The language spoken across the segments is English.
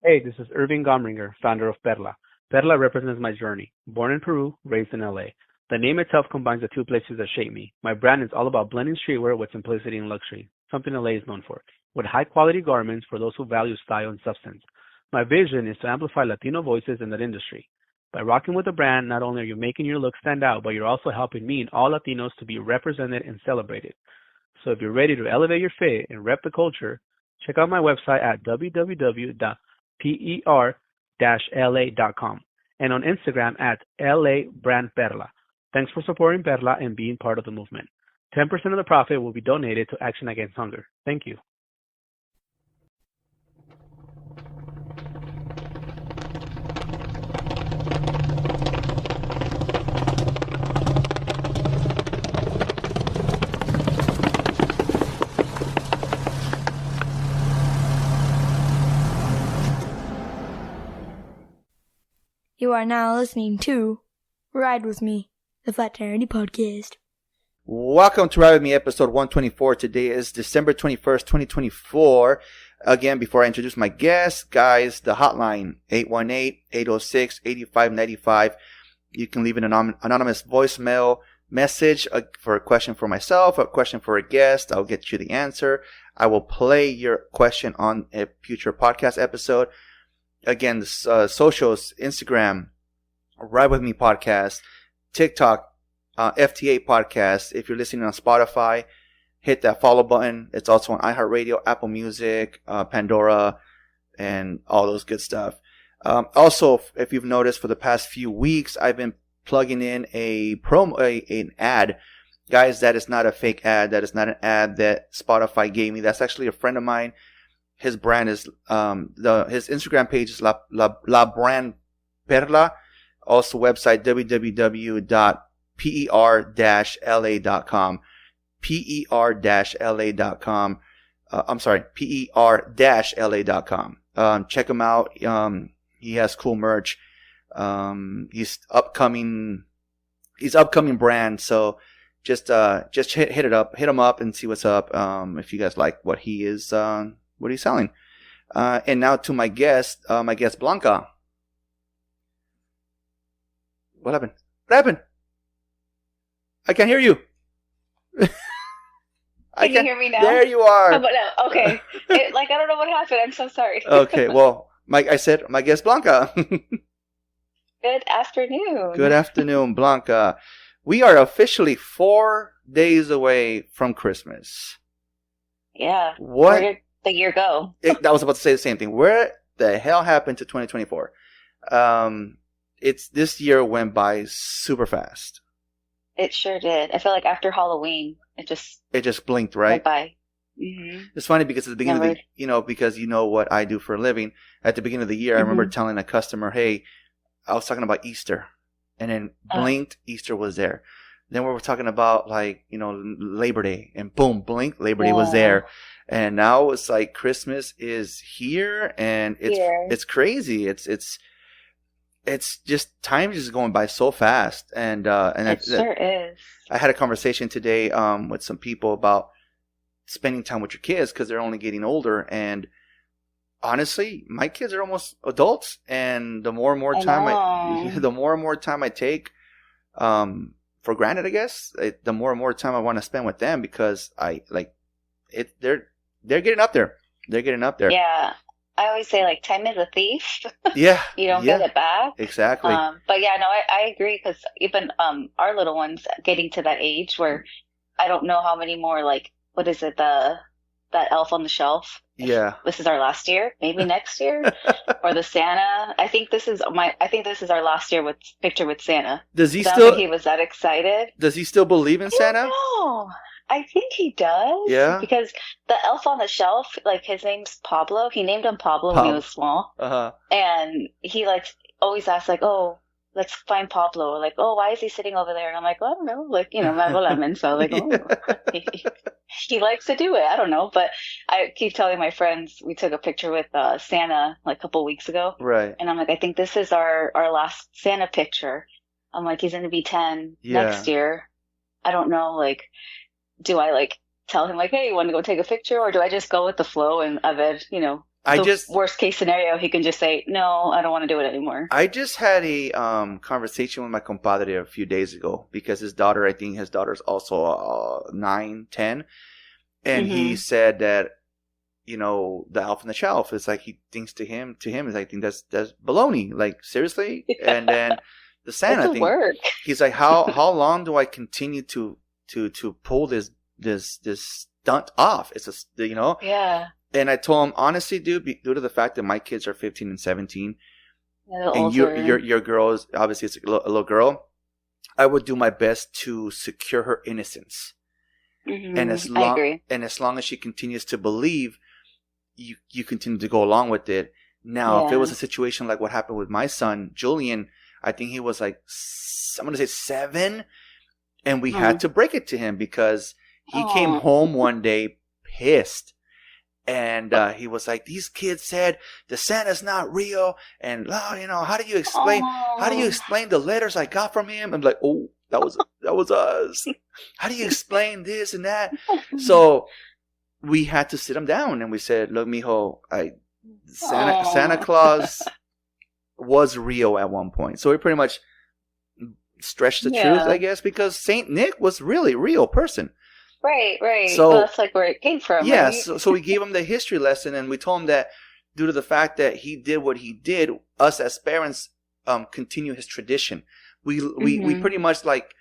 Hey, this is Irving Gomringer, founder of Perla. Perla represents my journey. Born in Peru, raised in LA. The name itself combines the two places that shape me. My brand is all about blending streetwear with simplicity and luxury, something LA is known for, with high quality garments for those who value style and substance. My vision is to amplify Latino voices in that industry. By rocking with the brand, not only are you making your look stand out, but you're also helping me and all Latinos to be represented and celebrated. So if you're ready to elevate your fit and rep the culture, check out my website at www.per-la.com and on Instagram at labrandperla. Thanks for supporting Perla and being part of the movement. 10% of the profit will be donated to Action Against Hunger. Thank you. You are now listening to Ride With Me, the Fraternity Podcast. Welcome to Ride With Me, episode 124. Today is December 21st, 2024. Again, before I introduce my guest, guys, the hotline, 818-806-8595. You can leave an anonymous voicemail message for a question for myself, a question for a guest. I'll get you the answer. I will play your question on a future podcast episode. Again, the socials, Instagram, Ride With Me Podcast, TikTok, FTA Podcast. If you're listening on Spotify, hit that follow button. It's also on iHeartRadio, Apple Music, Pandora, and all those good stuff. Also, if you've noticed, for the past few weeks, I've been plugging in an ad. Guys, that is not a fake ad. That is not an ad that Spotify gave me. That's actually a friend of mine. His brand is his Instagram page is labrandperla. Also, website www.per-la.com. per-la.com. I'm sorry, per-la.com. Check him out. He has cool merch. He's upcoming brand. So just hit him up and see what's up. If you guys like what he's selling. And now to my guest Blanca. What happened? I can't hear you. Can you hear me now? There you are. How about now? Okay. I don't know what happened. I'm so sorry. Okay, well, my guest Blanca. Good afternoon. Good afternoon, Blanca. We are officially 4 days away from Christmas. Yeah. What? Where did the year go? I was about to say the same thing. Where the hell happened to 2024? This year went by super fast. It sure did. I feel like after Halloween, it just blinked, right? went by. Mm-hmm. It's funny because at the beginning of the, because you know what I do for a living. At the beginning of the year, I remember telling a customer, "Hey, I was talking about Easter," and then blinked, Easter was there. Then we were talking about Labor Day, and boom, blink, Labor Day was there. And now it's like Christmas is here, and it's crazy. It's just time is going by so fast, and it sure is. I had a conversation today with some people about spending time with your kids because they're only getting older, and honestly, my kids are almost adults, and the more and more time I take for granted, I guess, the more and more time I want to spend with them because they're getting up there. They're getting up there. Yeah. I always say, time is a thief. Yeah. You don't get it back. Exactly. But yeah, no, I agree because even our little ones getting to that age where I don't know how many more, what is it, that Elf on the Shelf? Yeah. This is our last year, maybe next year, or the Santa. I think this is our last year with picture with Santa. Does he he was that excited? Does he still believe in Santa? No. I think he does. Yeah. Because the Elf on the Shelf, his name's Pablo. He named him Pablo when he was small. Uh-huh. And he always asks oh, let's find Pablo. Oh, why is he sitting over there? And I'm like, well, I don't know. Me hago la mensa. He likes to do it. I don't know. But I keep telling my friends, we took a picture with Santa a couple weeks ago. Right. And I'm like, I think this is our last Santa picture. I'm like, he's going to be 10 next year. I don't know, do I tell him hey, you want to go take a picture, or do I just go with the flow and of it, worst case scenario, he can just say, no, I don't want to do it anymore. I just had a conversation with my compadre a few days ago because his daughter, I think his daughter's also 9, 10. And he said that, you know, the elf on the shelf is like, he thinks to him is I think that's baloney. Like, seriously? Yeah. And then the Santa thing, he's like, how long do I continue to pull this stunt off? It's a, you know? Yeah. And I told him, honestly, dude, due to the fact that my kids are 15 and 17, and your girl is obviously it's a little girl, I would do my best to secure her innocence. And as long as she continues to believe, you continue to go along with it. Now, if it was a situation like what happened with my son Julian, I think he was like, I'm gonna say 7, and we had to break it to him because he came home one day pissed. And he was like, these kids said the Santa's not real. And, you know, how do you explain the letters I got from him? I'm like, oh, that was us. How do you explain this and that? So we had to sit him down and we said, look, mijo, Santa Claus was real at one point. So we pretty much stretched the truth, I guess, because Saint Nick was really a real person. Right. So that's like where it came from. Yeah, right? so we gave him the history lesson, and we told him that due to the fact that he did what he did, us as parents continue his tradition. We pretty much like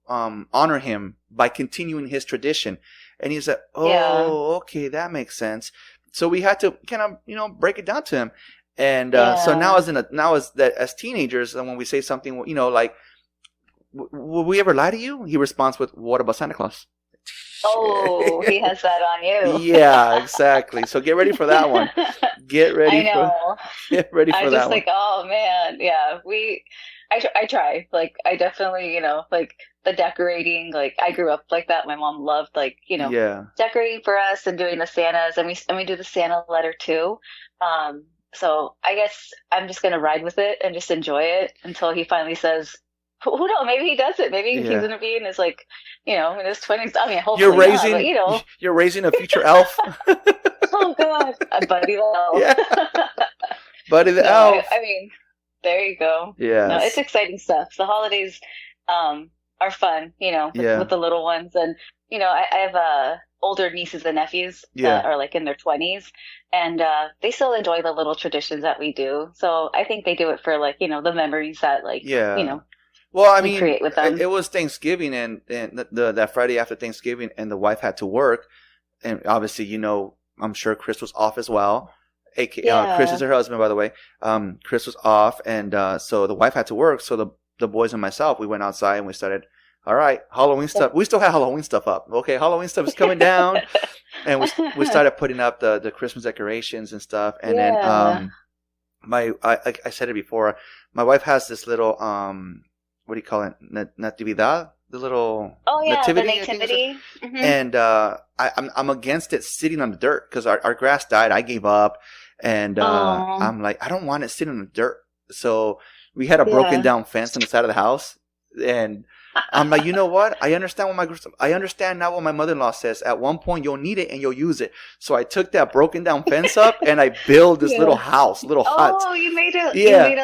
honor him by continuing his tradition. And he's like, okay, that makes sense. So we had to kind of break it down to him. And so now as teenagers, and when we say something, like, will we ever lie to you? He responds with, what about Santa Claus? Oh, he has that on you. Yeah, exactly. So get ready for that one. Get ready for that one. I'm just like, oh man, yeah. I try. Like, I definitely, like the decorating. Like, I grew up like that. My mom loved decorating for us and doing the Santas, and we do the Santa letter too. So I guess I'm just gonna ride with it and just enjoy it until he finally says, who knows? Maybe he does it. Maybe he's gonna be in his in his 20s. I mean, hopefully you're raising a future elf. Oh God, Buddy the elf. Yeah. Buddy the elf. I mean, there you go. Yeah. No, it's exciting stuff. The holidays are fun. With the little ones, and I have older nieces and nephews that are like in their 20s, and they still enjoy the little traditions that we do. So I think they do it for the memories that well, I mean, create with them. It was Thanksgiving and that Friday after Thanksgiving, and the wife had to work. And obviously, I'm sure Chris was off as well. Chris is her husband, by the way. Chris was off, and so the wife had to work. So the boys and myself, we went outside and we started, all right, Halloween stuff. We still had Halloween stuff up. Okay, Halloween stuff is coming down. And we started putting up the Christmas decorations and stuff. And then I said it before, my wife has this little what do you call it? Natividad, the little nativity. The nativity. Mm-hmm. And I'm against it sitting on the dirt because our grass died. I gave up, and I'm like, I don't want it sitting on the dirt. So we had a broken down fence on the side of the house, and I'm like, you know what? I understand now what my mother-in-law says. At one point, you'll need it and you'll use it. So I took that broken down fence up and I built this little house, little hut. Oh, you made a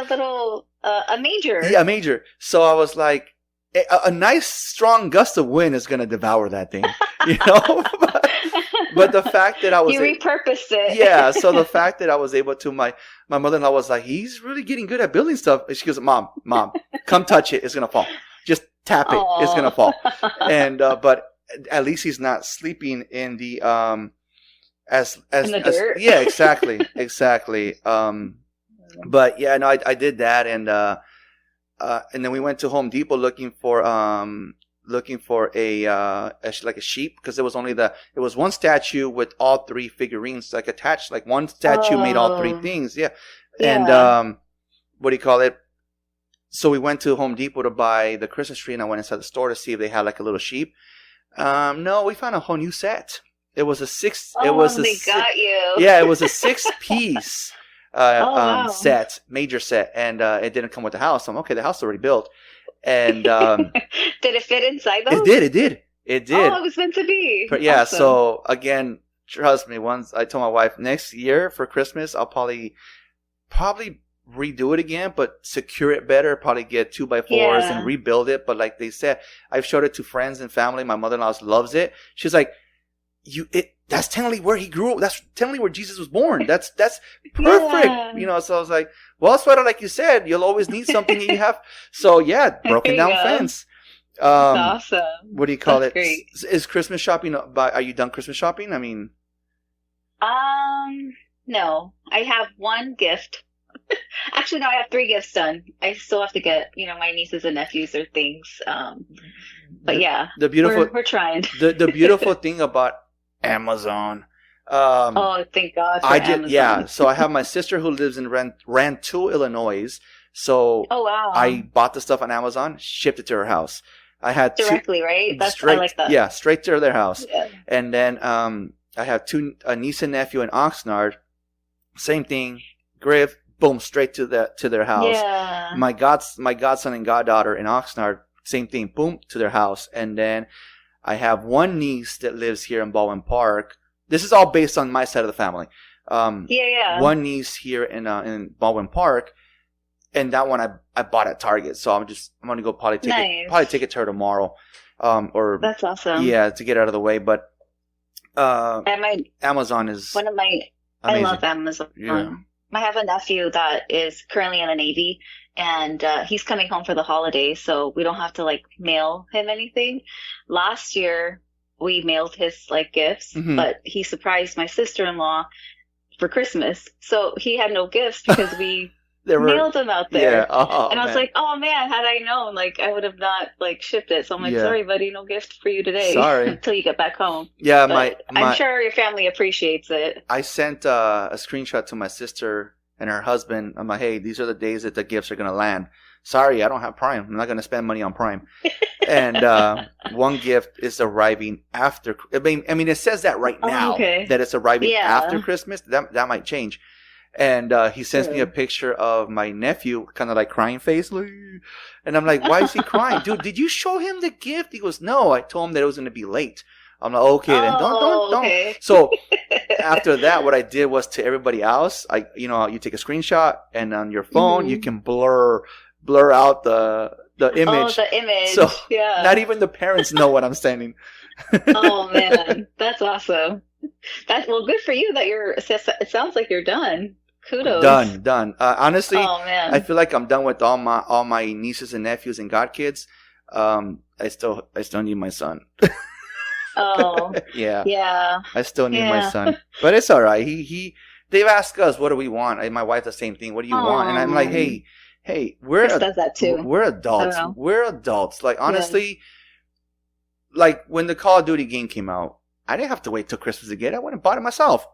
little a manger. Yeah, a manger. So I was like, a nice strong gust of wind is gonna devour that thing, But the fact that I was repurposed it. Yeah. So the fact that I was able to, my mother-in-law was like, he's really getting good at building stuff. And she goes, Mom, come touch it. It's gonna fall. Just tap it. Aww. It's gonna fall. And but at least he's not sleeping in the in the dirt. Yeah, exactly. But yeah, no, I did that, and then we went to Home Depot looking for a sheep, because it was one statue with all 3 figurines like attached, like one statue made all 3 things. Yeah. And what do you call it? So we went to Home Depot to buy the Christmas tree, and I went inside the store to see if they had like a little sheep. No, we found a whole new set. It was a 6. Oh, it was they got you. Yeah, it was a 6-piece set, major set, and it didn't come with the house. I'm okay. The house is already built, and did it fit inside though? It did. Oh, it was meant to be. But yeah, awesome. So again, Trust me. Once I told my wife next year for Christmas, I'll probably redo it again, but secure it better. Probably get 2x4s and rebuild it. But like they said, I've showed it to friends and family. My mother-in-law loves it. She's like, that's technically where he grew up. That's technically where Jesus was born. That's perfect. Yeah. So I was like, well, sweater, like you said, you'll always need something you have. So yeah, broken down fence. That's awesome. What do you call it? Great. Is Christmas shopping? Are you done Christmas shopping? I mean, no. I have one gift. Actually, no. I have 3 gifts done. I still have to get, my nieces and nephews their things. But yeah, the beautiful. We're trying. the beautiful thing about Amazon. Oh, thank God! For Amazon. Yeah. So I have my sister who lives in Rantoul, Illinois. So oh wow! I bought the stuff on Amazon, shipped it to her house. I had directly, right? I like that. Yeah, straight to their house. Yeah. And then I have a niece and nephew in Oxnard. Same thing, Griff. Boom, straight to their house. Yeah. My godson and goddaughter in Oxnard. Same thing, boom, to their house. And then I have one niece that lives here in Baldwin Park. This is all based on my side of the family. One niece here in Baldwin Park, and that one I bought at Target. So I'm gonna go probably take it to her tomorrow. Or that's awesome. Yeah, to get out of the way. But Amazon is one of my. Amazing. I love Amazon. Yeah. I have a nephew that is currently in the Navy, and he's coming home for the holidays, so we don't have to mail him anything. Last year we mailed his gifts, but he surprised my sister-in-law for Christmas, so he had no gifts because we mailed them out there. Yeah. And I was like, oh man, had I known, I would have not shipped it. So I'm sorry, buddy, no gift for you today. Sorry. Until you get back home. Yeah, I'm sure your family appreciates it. I sent a screenshot to my sister and her husband. I'm like, hey, these are the days that the gifts are gonna land. Sorry, I don't have Prime. I'm not gonna spend money on Prime. And one gift is arriving after. I mean, it says that right now that it's arriving after Christmas. That might change. And he sends me a picture of my nephew, kind of crying face. And I'm like, why is he crying? Dude, did you show him the gift? He goes, no, I told him that it was going to be late. I'm like, okay, then don't. Okay. So after that, what I did was to everybody else, you take a screenshot and on your phone, you can blur out the image. Oh, the image. So not even the parents know what I'm sending. Oh man, that's awesome. Well, good for you that it sounds like you're done. Kudos. Done. Honestly, I feel like I'm done with all my nieces and nephews and godkids. I still need my son. Oh. Yeah. I still need my son, but it's all right. They've asked us, what do we want? And my wife the same thing. What do you want? And I'm like, hey, Chris does that too. We're adults. We're adults. Honestly, when the Call of Duty game came out, I didn't have to wait till Christmas to get it. I went and bought it myself.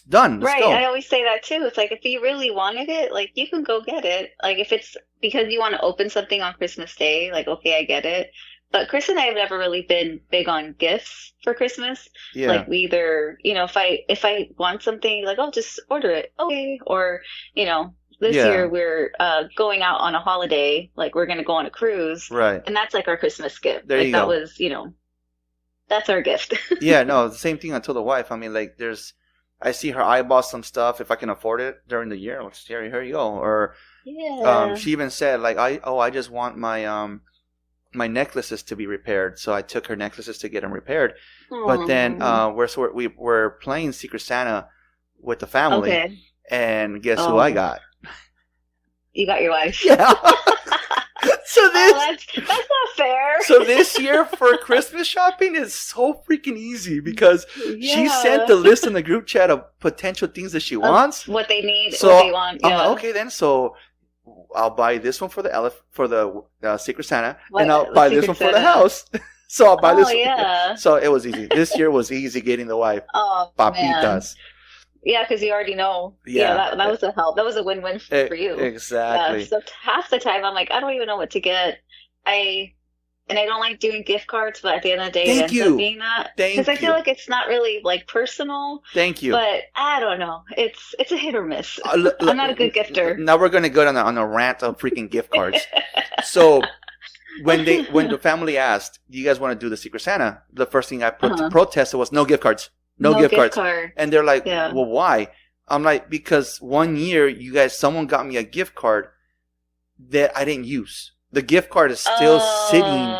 Done. Let's go. I always say that too. It's if you really wanted it, you can go get it. If it's because you want to open something on Christmas Day, okay, I get it. But Chris and I have never really been big on gifts for Christmas. Yeah. We either, if I want something, just order it. Okay. Or, this year we're going out on a holiday. We're going to go on a cruise. Right. And that's our Christmas gift. There you go. That was, that's our gift. Yeah, no, the same thing I told the wife. I mean, I see her eyeball some stuff. If I can afford it during the year, here you go. Or she even said, I just want my my necklaces to be repaired. So I took her necklaces to get them repaired. Aww. But then we're playing Secret Santa with the family. And guess who I got? You got your wife. Yeah. So that's not fair. So this year for Christmas shopping is so freaking easy because she sent the list in the group chat of potential things that she wants, what they need, what they want. Yeah. Okay, then so I'll buy this one for the Secret Santa, and I'll buy this one for the house. So I'll buy this. Yeah. So it was easy. This year was easy getting the wife. Oh, papitas. Man. Yeah, because you already know. Yeah, that was a help. That was a win-win for you. Exactly. Yeah, so half the time I'm I don't even know what to get. I don't like doing gift cards, but at the end of the day, it ends up being that. Because I feel it's not really personal. Thank you. But I don't know. It's a hit or miss. I'm not a good gifter. Now we're gonna go on a rant of freaking gift cards. So when the family asked, "Do you guys want to do the Secret Santa?" The first thing I protested was no gift cards. No gift cards. Card. And they're like, well, why? I'm like, because one year, someone got me a gift card that I didn't use. The gift card is still sitting.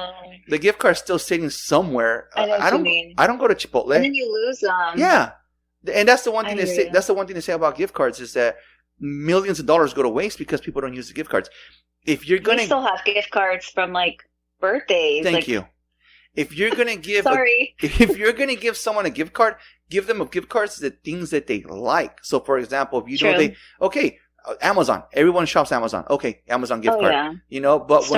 The gift card is still sitting somewhere. I don't go to Chipotle. And then you lose them. Yeah. And that's the one thing they say. That's the one thing they say about gift cards is that millions of dollars go to waste because people don't use the gift cards. If you're gonna, we still have gift cards from like birthdays. Thank you. If you're gonna give, if you're gonna give someone a gift card, give them a gift card to the things that they like. So, for example, if you know Amazon. Everyone shops Amazon. Okay, Amazon gift card. Yeah. You know, but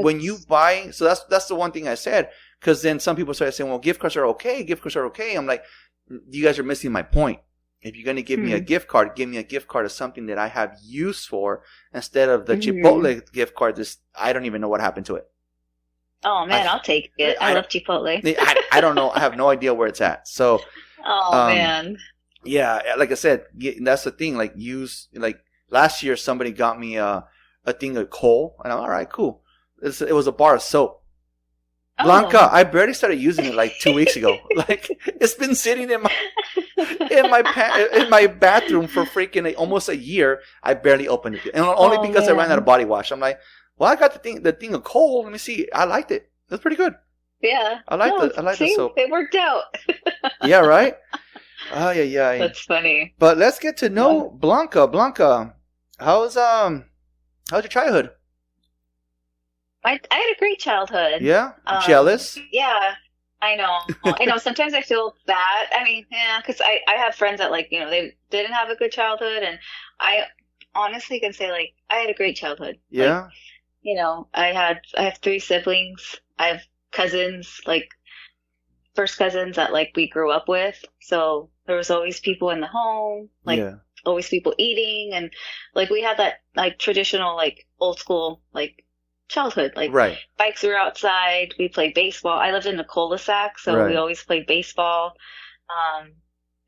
when you buy, so that's the one thing I said. Because then some people started saying, "Well, gift cards are okay. Gift cards are okay." I'm like, you guys are missing my point. If you're going to give me a gift card, give me a gift card of something that I have use for instead of the Chipotle gift card. I don't even know what happened to it. Oh man, I'll take it. I love Chipotle. I don't know. I have no idea where it's at. So, man. Yeah, like I said, that's the thing. Like last year, somebody got me a thing of coal, and I'm all right, cool. It was a bar of soap. Blanca, I barely started using it like 2 weeks ago. Like it's been sitting in my bathroom for freaking almost a year. I barely opened it, and only because I ran out of body wash. I'm like, well, I got the thing of coal. Let me see. I liked it. That's pretty good. Yeah, I like the soap. It worked out. Yeah, right. Oh yeah. That's funny. But let's get to know Blanca. Blanca, how's your childhood? I had a great childhood. Yeah? Jealous? Yeah, I know. Sometimes I feel bad. I mean, yeah, because I have friends that, like, you know, they didn't have a good childhood. And I honestly can say, like, I had a great childhood. Yeah? Like, you know, I have 3 siblings. I have cousins, like, first cousins that, like, we grew up with. So there was always people in the home, like, always people eating. And, like, we had that, like, traditional, like, old school, like, childhood. Like, bikes were outside. We played baseball. I lived in a cul-de-sac, so we always played baseball.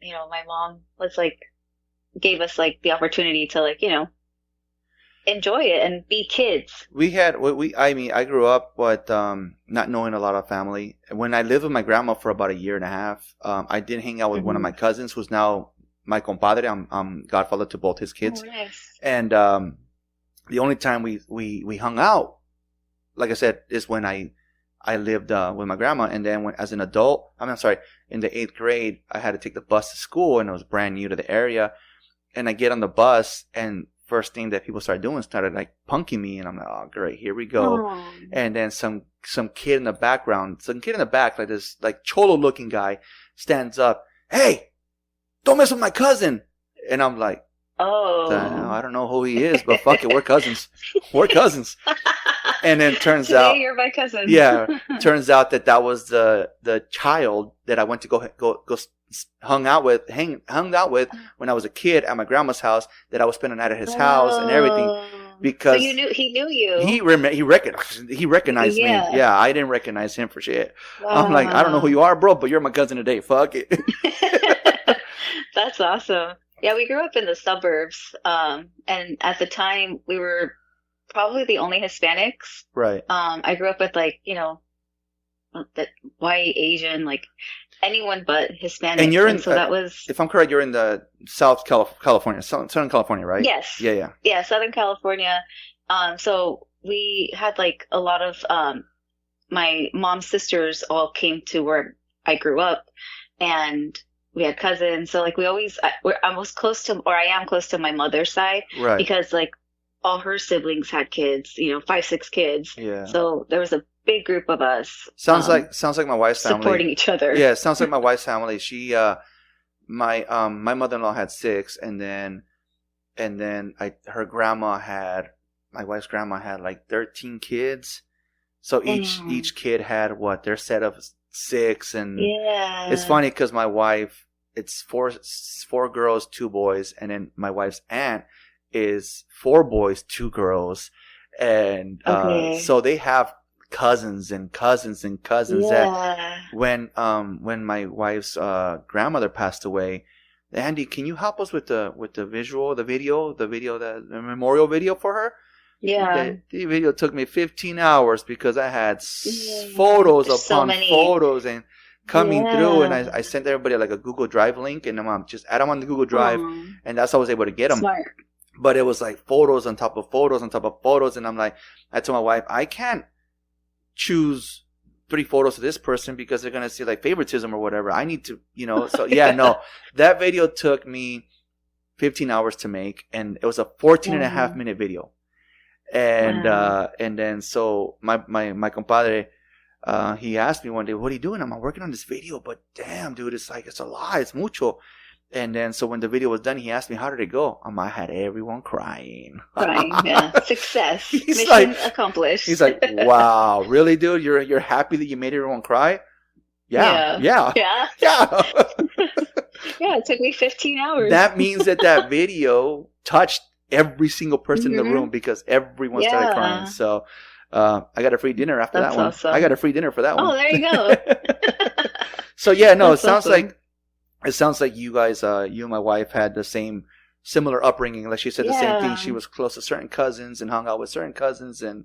You know, my mom was like, gave us like the opportunity to, like, you know, enjoy it and be kids. I grew up with not knowing a lot of family. When I lived with my grandma for about a year and a half, I did hang out with one of my cousins who's now my compadre. I'm godfather to both his kids. Oh, nice. And the only time we hung out, like I said, is when I lived with my grandma. And then as an adult, in the 8th grade, I had to take the bus to school, and it was brand new to the area. And I get on the bus, and first thing that people started like punking me, and I'm like, oh great, here we go. Aww. And then some kid in the back, like this like cholo looking guy, stands up, hey, don't mess with my cousin. And I'm like, I don't know who he is, but fuck it, we're cousins. And then turns out you're my cousin. Yeah, turns out that was the child that I went to go hung out with when I was a kid at my grandma's house. That I was spending the night at his house and everything. Because so he knew you. He recognized me. Yeah, I didn't recognize him for shit. Wow. I'm like, I don't know who you are, bro, but you're my cousin today. Fuck it. That's awesome. Yeah, we grew up in the suburbs, and at the time we were probably the only Hispanics. Right. I grew up with, like, you know, the white, Asian, like anyone but Hispanic. And you're in, so that was, if I'm correct, you're in the Southern California, right? Yes. Yeah. Yeah, Southern California. So we had like a lot of my mom's sisters all came to where I grew up, and we had cousins. So like I am close to my mother's side, right? Because like all her siblings had kids, you know, 5, 6 kids. Yeah. So there was a big group of us. Sounds like my wife's family. Supporting each other. Yeah, sounds like my wife's family. She, my mother-in-law had 6, and then her grandma had, my wife's grandma had like 13 kids. So each kid had their set of 6, and it's funny because my wife, it's 4 girls, 2 boys, and then my wife's aunt is 4 boys, 2 girls, and so they have cousins and cousins and cousins. That when my wife's grandmother passed away, Andy, can you help us with the memorial video for her? Yeah, the video took me 15 hours because I had photos upon photos and coming through, and I sent everybody like a Google Drive link, and just add them on the Google Drive, and that's how I was able to get them. Smart. But it was like photos on top of photos on top of photos, and I'm like, I told my wife, I can't choose 3 photos of this person because they're gonna see like favoritism or whatever. I need to, So yeah, no, that video took me 15 hours to make, and it was a 14 and a half minute video. And and then so my compadre, he asked me one day, "What are you doing?" I'm working on this video, but damn, dude, it's a lot, it's mucho. And then so when the video was done, he asked me, "How did it go?" I had everyone crying. Yeah, success, mission accomplished. He's like, "Wow, really, dude? You're happy that you made everyone cry?" Yeah. Yeah. It took me 15 hours. That means that video touched every single person in the room because everyone started crying. So I got a free dinner after that one. Awesome. I got a free dinner for that one. Oh, there you go. So yeah, no, it sounds like you guys, you and my wife had the similar upbringing. Like she said, the same thing. She was close to certain cousins and hung out with certain cousins, and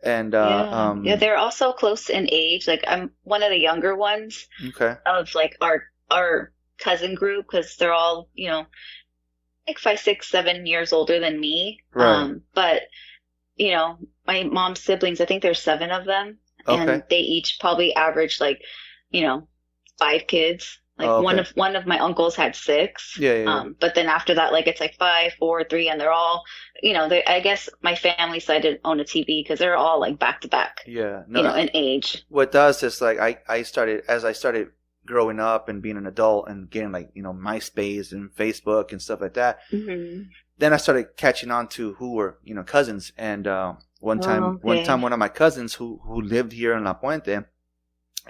they're also close in age. Like I'm one of the younger ones. Okay. Of like our cousin group, because they're all like 5, 6, 7 years older than me. Right. But my mom's siblings, I think there's 7 of them, and they each probably average like 5 kids. Like one of my uncles had 6. But then after that, like it's like 5, 4, 3, and they're all, I guess my family side didn't own a TV because they're all like back to back. Yeah. No, in age. What does is like I started growing up and being an adult and getting like MySpace and Facebook and stuff like that. Mm-hmm. Then I started catching on to who were cousins, and one time one of my cousins who lived here in La Puente,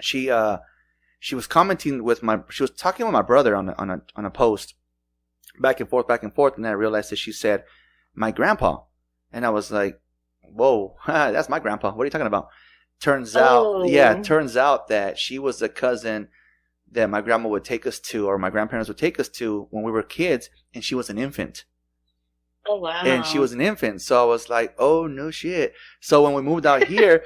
she was commenting she was talking with my brother on a post, back and forth, and then I realized that she said my grandpa, and I was like, whoa, that's my grandpa. What are you talking about? Turns out that she was the cousin that my grandma would take us to, or my grandparents would take us to when we were kids, and she was an infant. Oh, wow. And she was an infant. So I was like, oh, no shit. So when we moved out here,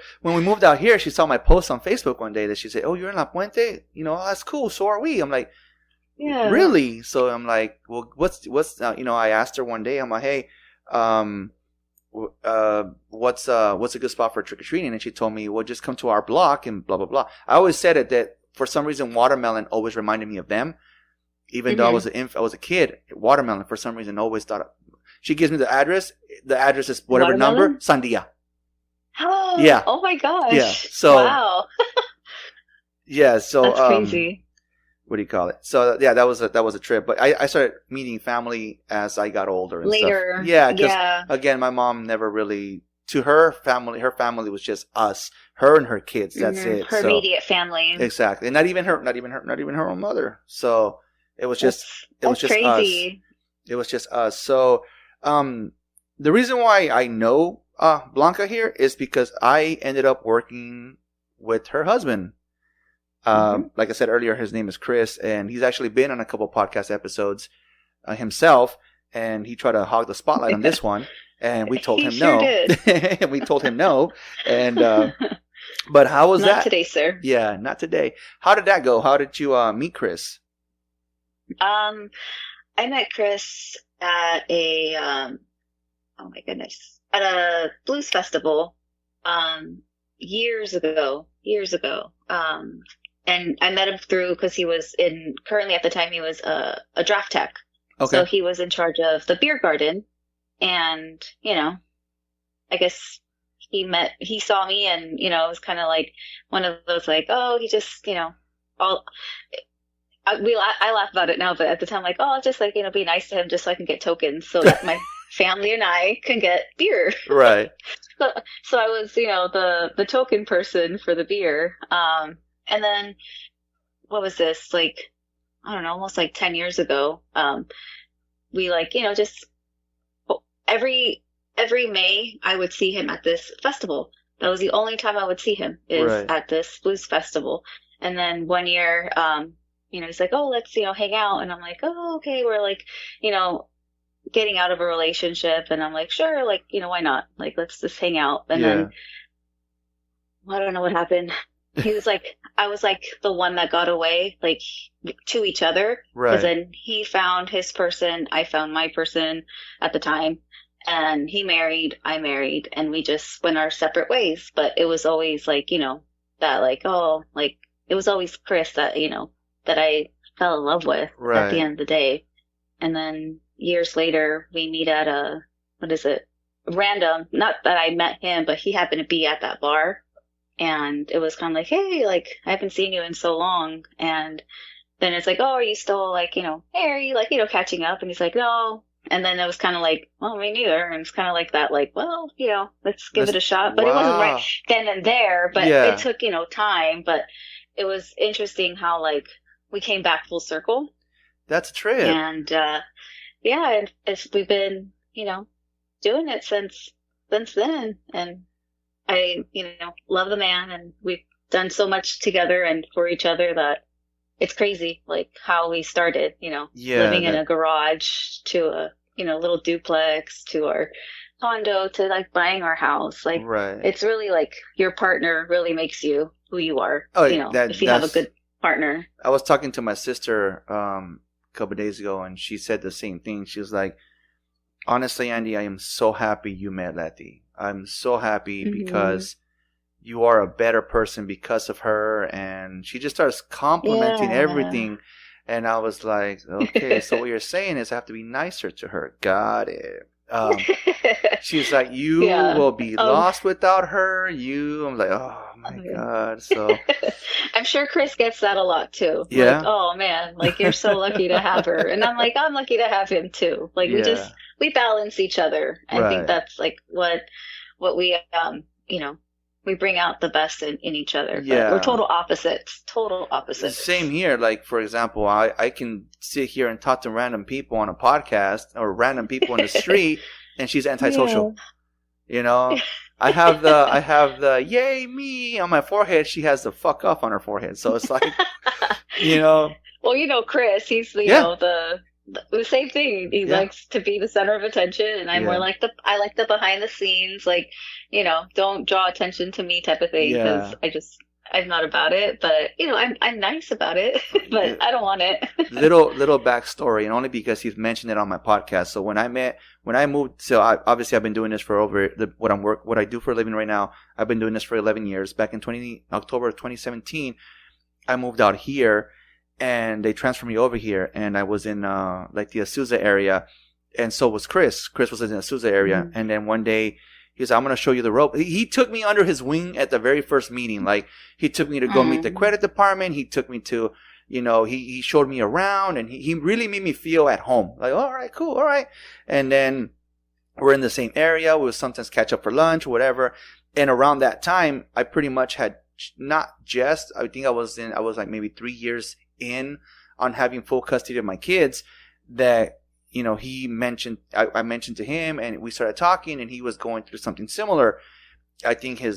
she saw my post on Facebook one day that she said, oh, you're in La Puente? That's cool. So are we. I'm like, yeah. Really? So I'm like, well, what's I asked her one day, I'm like, hey, what's a good spot for trick-or-treating? And she told me, well, just come to our block and blah, blah, blah. I always said it that for some reason, watermelon always reminded me of them. Even though I was a kid, watermelon for some reason always thought. She gives me the address. The address is whatever watermelon? Number. Sandia. Oh, yeah. Oh my gosh. Yeah. So. Wow. Yeah. So. That's crazy. What do you call it? So yeah, that was a trip. But I started meeting family as I got older and later. Stuff. Yeah. Because again, my mom never really. To her family was just us, her and her kids. That's it. Her immediate family. Exactly, and not even her own mother. So it was just crazy. Us. It was just us. So the reason why I know Blanca here is because I ended up working with her husband. Like I said earlier, his name is Chris, and he's actually been on a couple podcast episodes himself, and he tried to hog the spotlight on this one. And we told him no. We told him no. And but how was that? Not today, sir. Yeah, not today. How did that go? How did you meet Chris? I met Chris at a at a blues festival years ago. And I met him because he was currently at the time he was a draft tech. Okay. So he was in charge of the beer garden. And, I guess he saw me and, it was kind of like one of those like, oh, he just, I laugh about it now, but at the time, like, oh, I'll just like, be nice to him just so I can get tokens so that my family and I can get beer. Right. So I was, the token person for the beer. And then what was this? Like, I don't know, almost like 10 years ago. We like, just every May I would see him at this festival. That was the only time I would see him is at this blues festival. And then one year, he's like, oh, let's, hang out. And I'm like, oh, okay. We're like, getting out of a relationship. And I'm like, sure. Like, why not? Like, let's just hang out. And then I don't know what happened. he was like, I was like the one that got away, like to each other. Right. Because then he found his person, I found my person at the time, and he married, I married, and we just went our separate ways. But it was always like, that like, oh, like it was always Chris that, that I fell in love with at the end of the day. And then years later, we meet at random, not that I met him, but he happened to be at that bar. And it was kind of like, hey, like, I haven't seen you in so long. And then it's like, oh, are you still like, hey, are you like, catching up? And he's like, no. And then it was kind of like, well, me neither. And it's kind of like that, like, well, let's give it a shot. But it wasn't right then and there, but it took, time. But it was interesting how like we came back full circle. That's a trip. And, and we've been, doing it since then. And I, love the man, and we've done so much together and for each other that it's crazy, like how we started, living in a garage to a, little duplex to our condo to like buying our house. Like, it's really like your partner really makes you who you are, if you have a good partner. I was talking to my sister a couple of days ago, and she said the same thing. She was like, honestly, Andy, I am so happy you met Letty. I'm so happy because you are a better person because of her. And she just starts complimenting everything. And I was like, okay, so what you're saying is I have to be nicer to her. Got it. She's like, you will be lost without her. I'm like, oh my God. So I'm sure Chris gets that a lot too. Yeah. Like, oh man, like you're so lucky to have her. And I'm like, I'm lucky to have him too. Like we balance each other. I think that's like what we we bring out the best in each other. But we're total opposites. Same here. Like, for example, I can sit here and talk to random people on a podcast or random people in the street, and she's antisocial. I have the yay me on my forehead. She has the fuck off on her forehead. So it's like, Well, Chris, he's the same thing. He likes to be the center of attention, and I'm more like I like the behind the scenes, like, don't draw attention to me type of thing, because I'm not about it, but I'm nice about it, but I don't want it. little backstory, and only because he's mentioned it on my podcast. So when I moved, so obviously I've been doing this for over what I do for a living right now. I've been doing this for 11 years. Back in October of 2017, I moved out here. And they transferred me over here, and I was in like the Azusa area, and so was Chris. Chris was in the Azusa area, and then one day he was, I'm going to show you the rope. He took me under his wing at the very first meeting. Like, he took me to go meet the credit department. He took me to, he showed me around, and he really made me feel at home. Like, all right, cool, all right. And then we're in the same area. We would sometimes catch up for lunch, whatever. And around that time, I pretty much had I think I was like maybe 3 years in on having full custody of my kids, that he mentioned, I mentioned to him, and we started talking, and he was going through something similar. I think he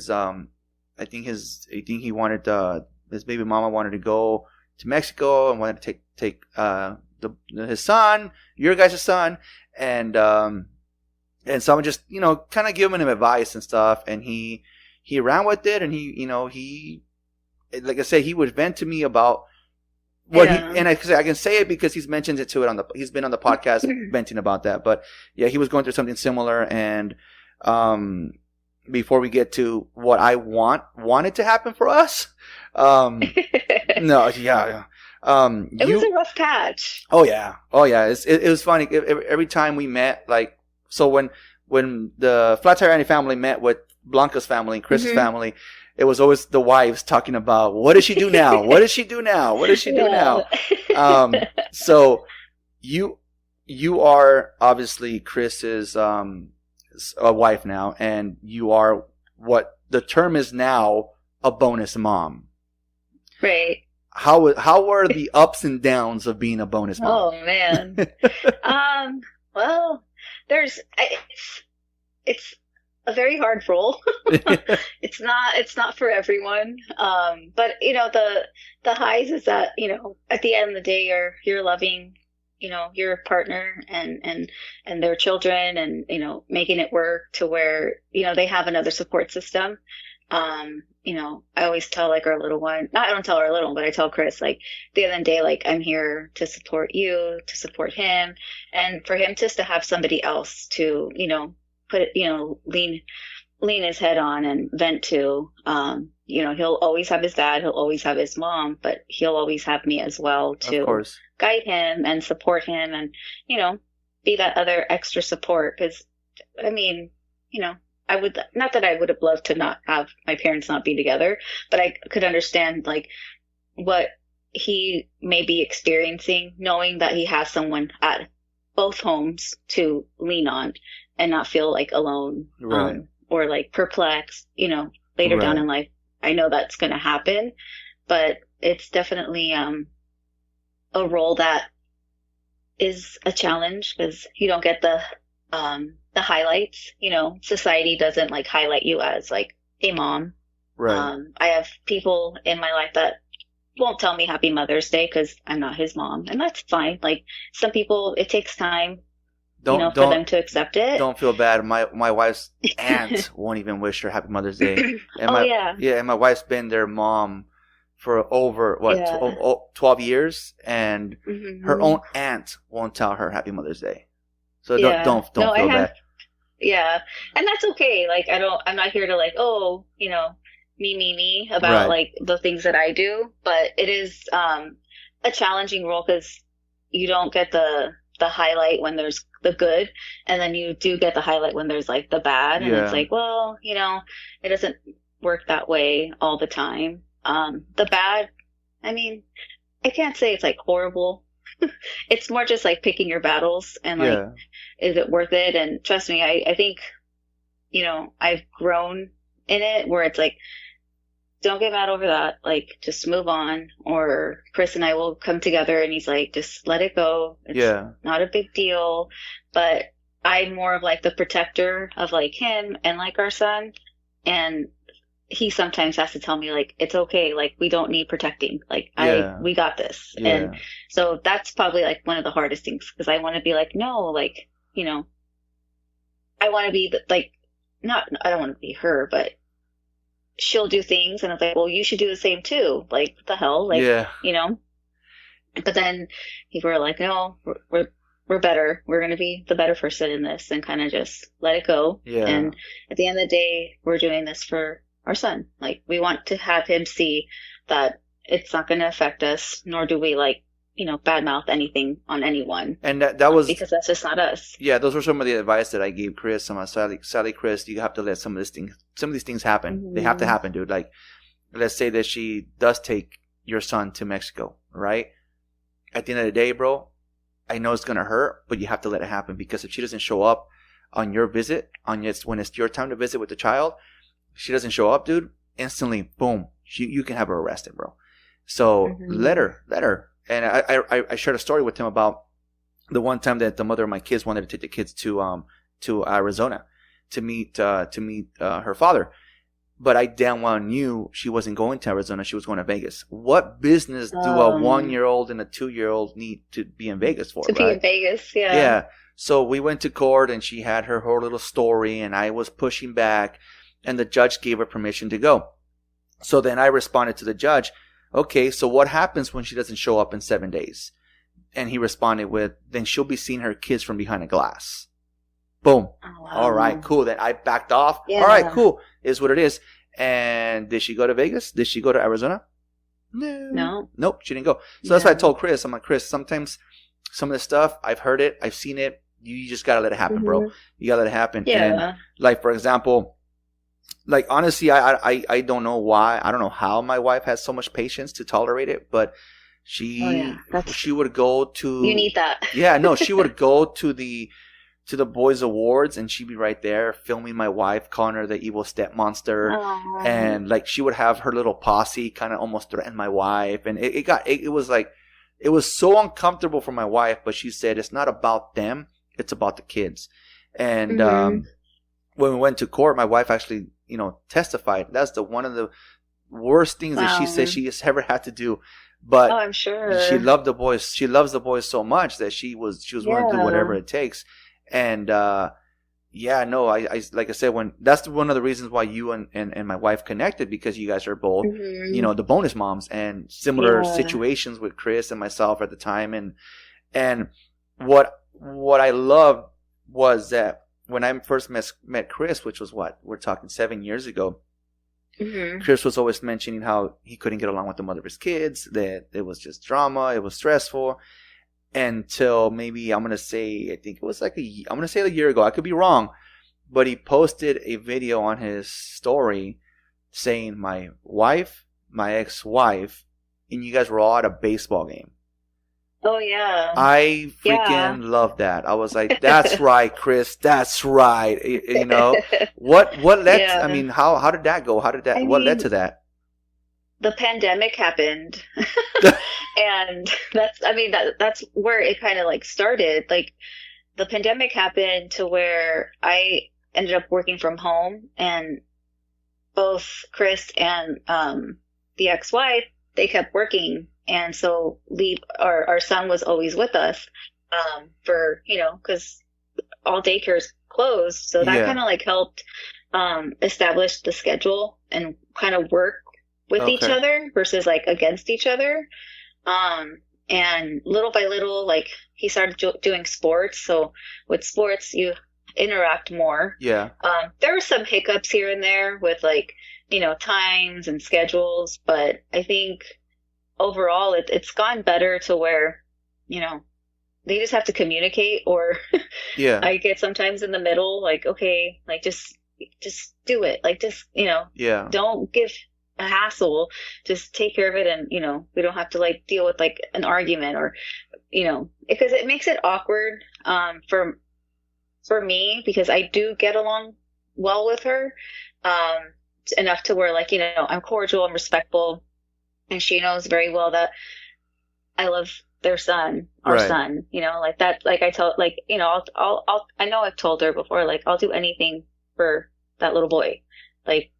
wanted his baby mama wanted to go to Mexico and wanted to take his son, your guys' son, and so I'm just kind of giving him advice and stuff, and he ran with it, and he like I said, he would vent to me about what I can say it because he's mentioned it he's been on the podcast venting about that. But yeah, he was going through something similar, and before we get to what I wanted to happen for us, it was a rough patch. Oh yeah. It was funny every time we met. Like, so when the Flat Tire Annie family met with Blanca's family and Chris's family, it was always the wives talking about, what does she do now? What does she do now? What does she do now? So you are obviously Chris's a wife now, and you are what the term is now, a bonus mom. Right. How were the ups and downs of being a bonus mom? Oh man. Well, it's a very hard role. It's not for everyone. But the highs is that, at the end of the day, you're loving, your partner and their children, and, making it work to where, they have another support system. I always tell like our little one, not I don't tell our little one, but I tell Chris like the other day, like I'm here to support you, to support him, and for him just to have somebody else to, put it, lean his head on and vent to. He'll always have his dad, he'll always have his mom, but he'll always have me as well to guide him and support him and, be that other extra support. Because, I would, not that I would have loved to not have my parents not be together, but I could understand like what he may be experiencing, knowing that he has someone at both homes to lean on and not feel like alone, right. Or like perplexed, later right. down in life. I know that's going to happen, but it's definitely a role that is a challenge because you don't get the highlights. Society doesn't like highlight you as like a mom. Right. I have people in my life that won't tell me Happy Mother's Day because I'm not his mom, and that's fine. Like some people, it takes time. For them to accept it. Don't feel bad. My wife's aunt won't even wish her Happy Mother's Day. And and my wife's been their mom for over 12 years, and her own aunt won't tell her Happy Mother's Day. So don't feel bad. Yeah, and that's okay. Like I'm not here to like me about like the things that I do, but it is a challenging role because you don't get the highlight when there's the good, and then you do get the highlight when there's like the bad, and it's like, well, it doesn't work that way all the time. The bad, I can't say it's like horrible. It's more just like picking your battles and like, is it worth it? And trust me, I think, I've grown in it where it's like, don't get mad over that. Like, just move on. Or Chris and I will come together and he's like, just let it go. It's not a big deal. But I'm more of like the protector of like him and like our son. And he sometimes has to tell me like, it's okay. Like, we don't need protecting. Like, we got this. Yeah. And so that's probably like one of the hardest things because I want to be like, no, like, I want to be like, I don't want to be her, but she'll do things and it's like, well, you should do the same too. Like, what the hell? Like, but then people are like, no, we're better. We're going to be the better person in this and kind of just let it go. Yeah. And at the end of the day, we're doing this for our son. Like, we want to have him see that it's not going to affect us, nor do we like, badmouth anything on anyone. And that was because that's just not us. Yeah, those were some of the advice that I gave Chris. Sadly, Chris, you have to let some of these things happen. Mm-hmm. They have to happen, dude. Like, let's say that she does take your son to Mexico, right? At the end of the day, bro, I know it's gonna hurt, but you have to let it happen because if she doesn't show up on your visit, when it's your time to visit with the child, she doesn't show up, dude. Instantly, boom, you can have her arrested, bro. So let her. And I shared a story with him about the one time that the mother of my kids wanted to take the kids to Arizona to meet her father, but I damn well knew she wasn't going to Arizona. She was going to Vegas. What business do a 1-year-old and a 2-year-old need to be in Vegas for? Be in Vegas, yeah. Yeah. So we went to court, and she had her whole little story, and I was pushing back, and the judge gave her permission to go. So then I responded to the judge, okay, so what happens when she doesn't show up in 7 days? And he responded with, then she'll be seeing her kids from behind a glass. Boom. Oh, wow. All right, cool. Then I backed off. Yeah. All right, cool. Is what it is. And did she go to Vegas? Did she go to Arizona? No. Nope, she didn't go. So that's why I told Chris. I'm like, Chris, sometimes some of this stuff, I've heard it. I've seen it. You just got to let it happen, bro. You got to let it happen. Yeah. And like, for example, like, honestly, I don't know why. I don't know how my wife has so much patience to tolerate it, but she would go to... You need that. Yeah, no, she would go to the boys' awards, and she'd be right there filming my wife, calling her the evil step monster. Aww. And like, she would have her little posse kind of almost threaten my wife, and it was so uncomfortable for my wife. But she said it's not about them, it's about the kids. And when we went to court, my wife actually testified. That's one of the worst things that she said she has ever had to do. But I'm sure she loved the boys. She loves the boys so much that she was willing to do whatever it takes. And yeah, no, I like I said, when that's one of the reasons why you and my wife connected, because you guys are both, the bonus moms, and similar situations with Chris and myself at the time. And what I loved was that when I first met Chris, which was we're talking 7 years ago, Chris was always mentioning how he couldn't get along with the mother of his kids, that it was just drama, it was stressful. Until maybe I'm going to say, I think it was I'm going to say a year ago. I could be wrong. But he posted a video on his story saying, my wife, my ex-wife, and you guys were all at a baseball game. Oh, yeah. I freaking love that. I was like, that's right, Chris. That's right. What led, I mean, how did that go? What led to that? The pandemic happened. And that's where it kind of like started. Like, the pandemic happened to where I ended up working from home, and both Chris and the ex-wife, they kept working. And so our son was always with us for, because all daycare's closed. So that kind of like helped establish the schedule and kind of work with each other versus like against each other. And little by little, like, he started doing sports. So with sports, you interact more. Yeah. There were some hiccups here and there with like, times and schedules, but I think overall it's gone better to where, they just have to communicate, or I get sometimes in the middle, like, okay, like just do it. Like, just, don't give a hassle, just take care of it, and we don't have to like deal with like an argument, or because it makes it awkward for me, because I do get along well with her enough to where, like, I'm cordial and respectful, and she knows very well that I love their son, our son, like that. Like, I tell, like, I know I've told her before, like, I'll do anything for that little boy, like,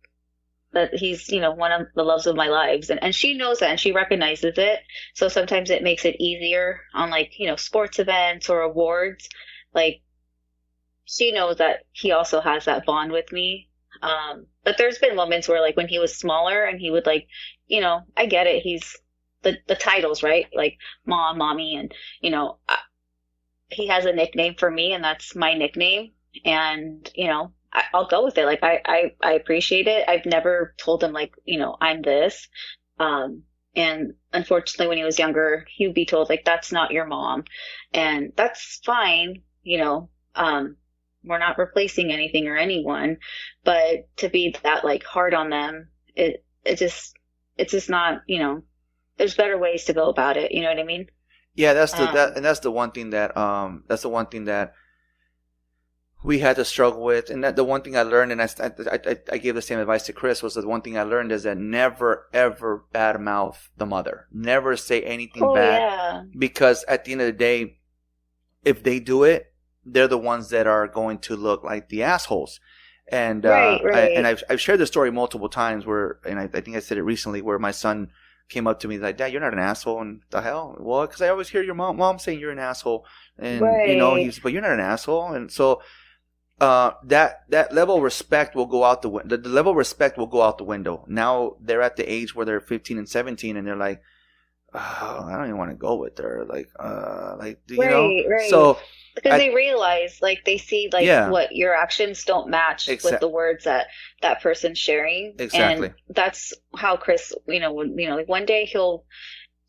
that he's, one of the loves of my lives. And she knows that, and she recognizes it. So sometimes it makes it easier on, like, sports events or awards. Like, she knows that he also has that bond with me. But there's been moments where, like, when he was smaller and he would, like, I get it. He's the titles, right? Like, mom, mommy. And, he has a nickname for me, and that's my nickname. And, I'll go with it. Like, I appreciate it. I've never told him, like, I'm this. And unfortunately, when he was younger, he would be told, like, that's not your mom. And that's fine. We're not replacing anything or anyone, but to be that, like, hard on them, it's just not, there's better ways to go about it. You know what I mean? Yeah, that's the one thing that we had to struggle with. And that the one thing I learned, and I gave the same advice to Chris, was the one thing I learned is that never, ever badmouth the mother. Never say anything bad. Yeah. Because at the end of the day, if they do it, they're the ones that are going to look like the assholes. And I've shared this story multiple times and I think I said it recently, where my son came up to me like, "Dad, you're not an asshole." And the hell? Well, because I always hear your mom saying you're an asshole, and but you're not an asshole. And so that level of respect will go out the window. The level of respect will go out the window. Now they're at the age where they're 15 and 17, and they're like, "Oh, I don't even want to go with her." So because they realize, like, they see, like, what your actions don't match with the words that person's sharing. Exactly. And that's how Chris, like, one day he'll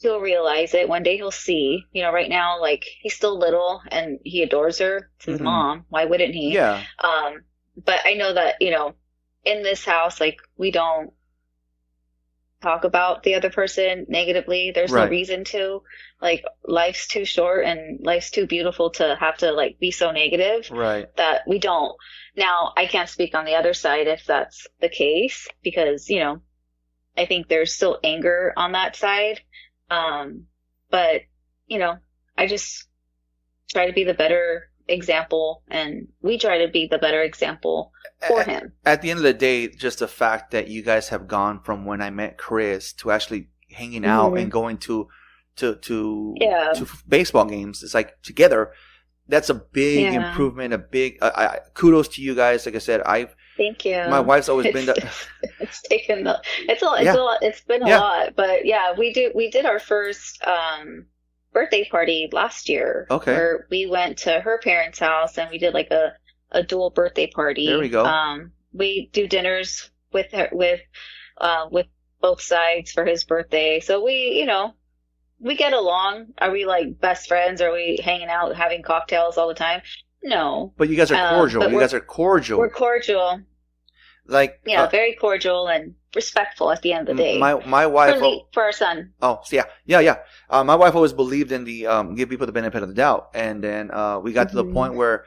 realize it. One day he'll see, right now, like, he's still little and he adores her. It's his mom. Why wouldn't he? Yeah. But I know that, in this house, like, we don't talk about the other person negatively. There's no reason to. Like, life's too short and life's too beautiful to have to, like, be so negative that we don't. Now, I can't speak on the other side if that's the case, because, I think there's still anger on that side. But, I just try to be the better example, and we try to be the better example for him. At the end of the day, just the fact that you guys have gone from when I met Chris to actually hanging out and going to baseball games, it's like together. that's a big improvement. A big kudos to you guys. Like I said, Thank you. My wife's always been it's taken it's a lot. It's been a lot, but yeah, we did our first birthday party last year. Okay. Where we went to her parents' house and we did like a dual birthday party. There we go. We do dinners with both sides for his birthday. So we get along. Are we like best friends? Are we hanging out, having cocktails all the time? No. But you guys are cordial. You guys are cordial. We're cordial. Like very cordial and respectful at the end of the day. My wife for our son. Oh, so yeah. My wife always believed in the give people the benefit of the doubt, and then we got to the point where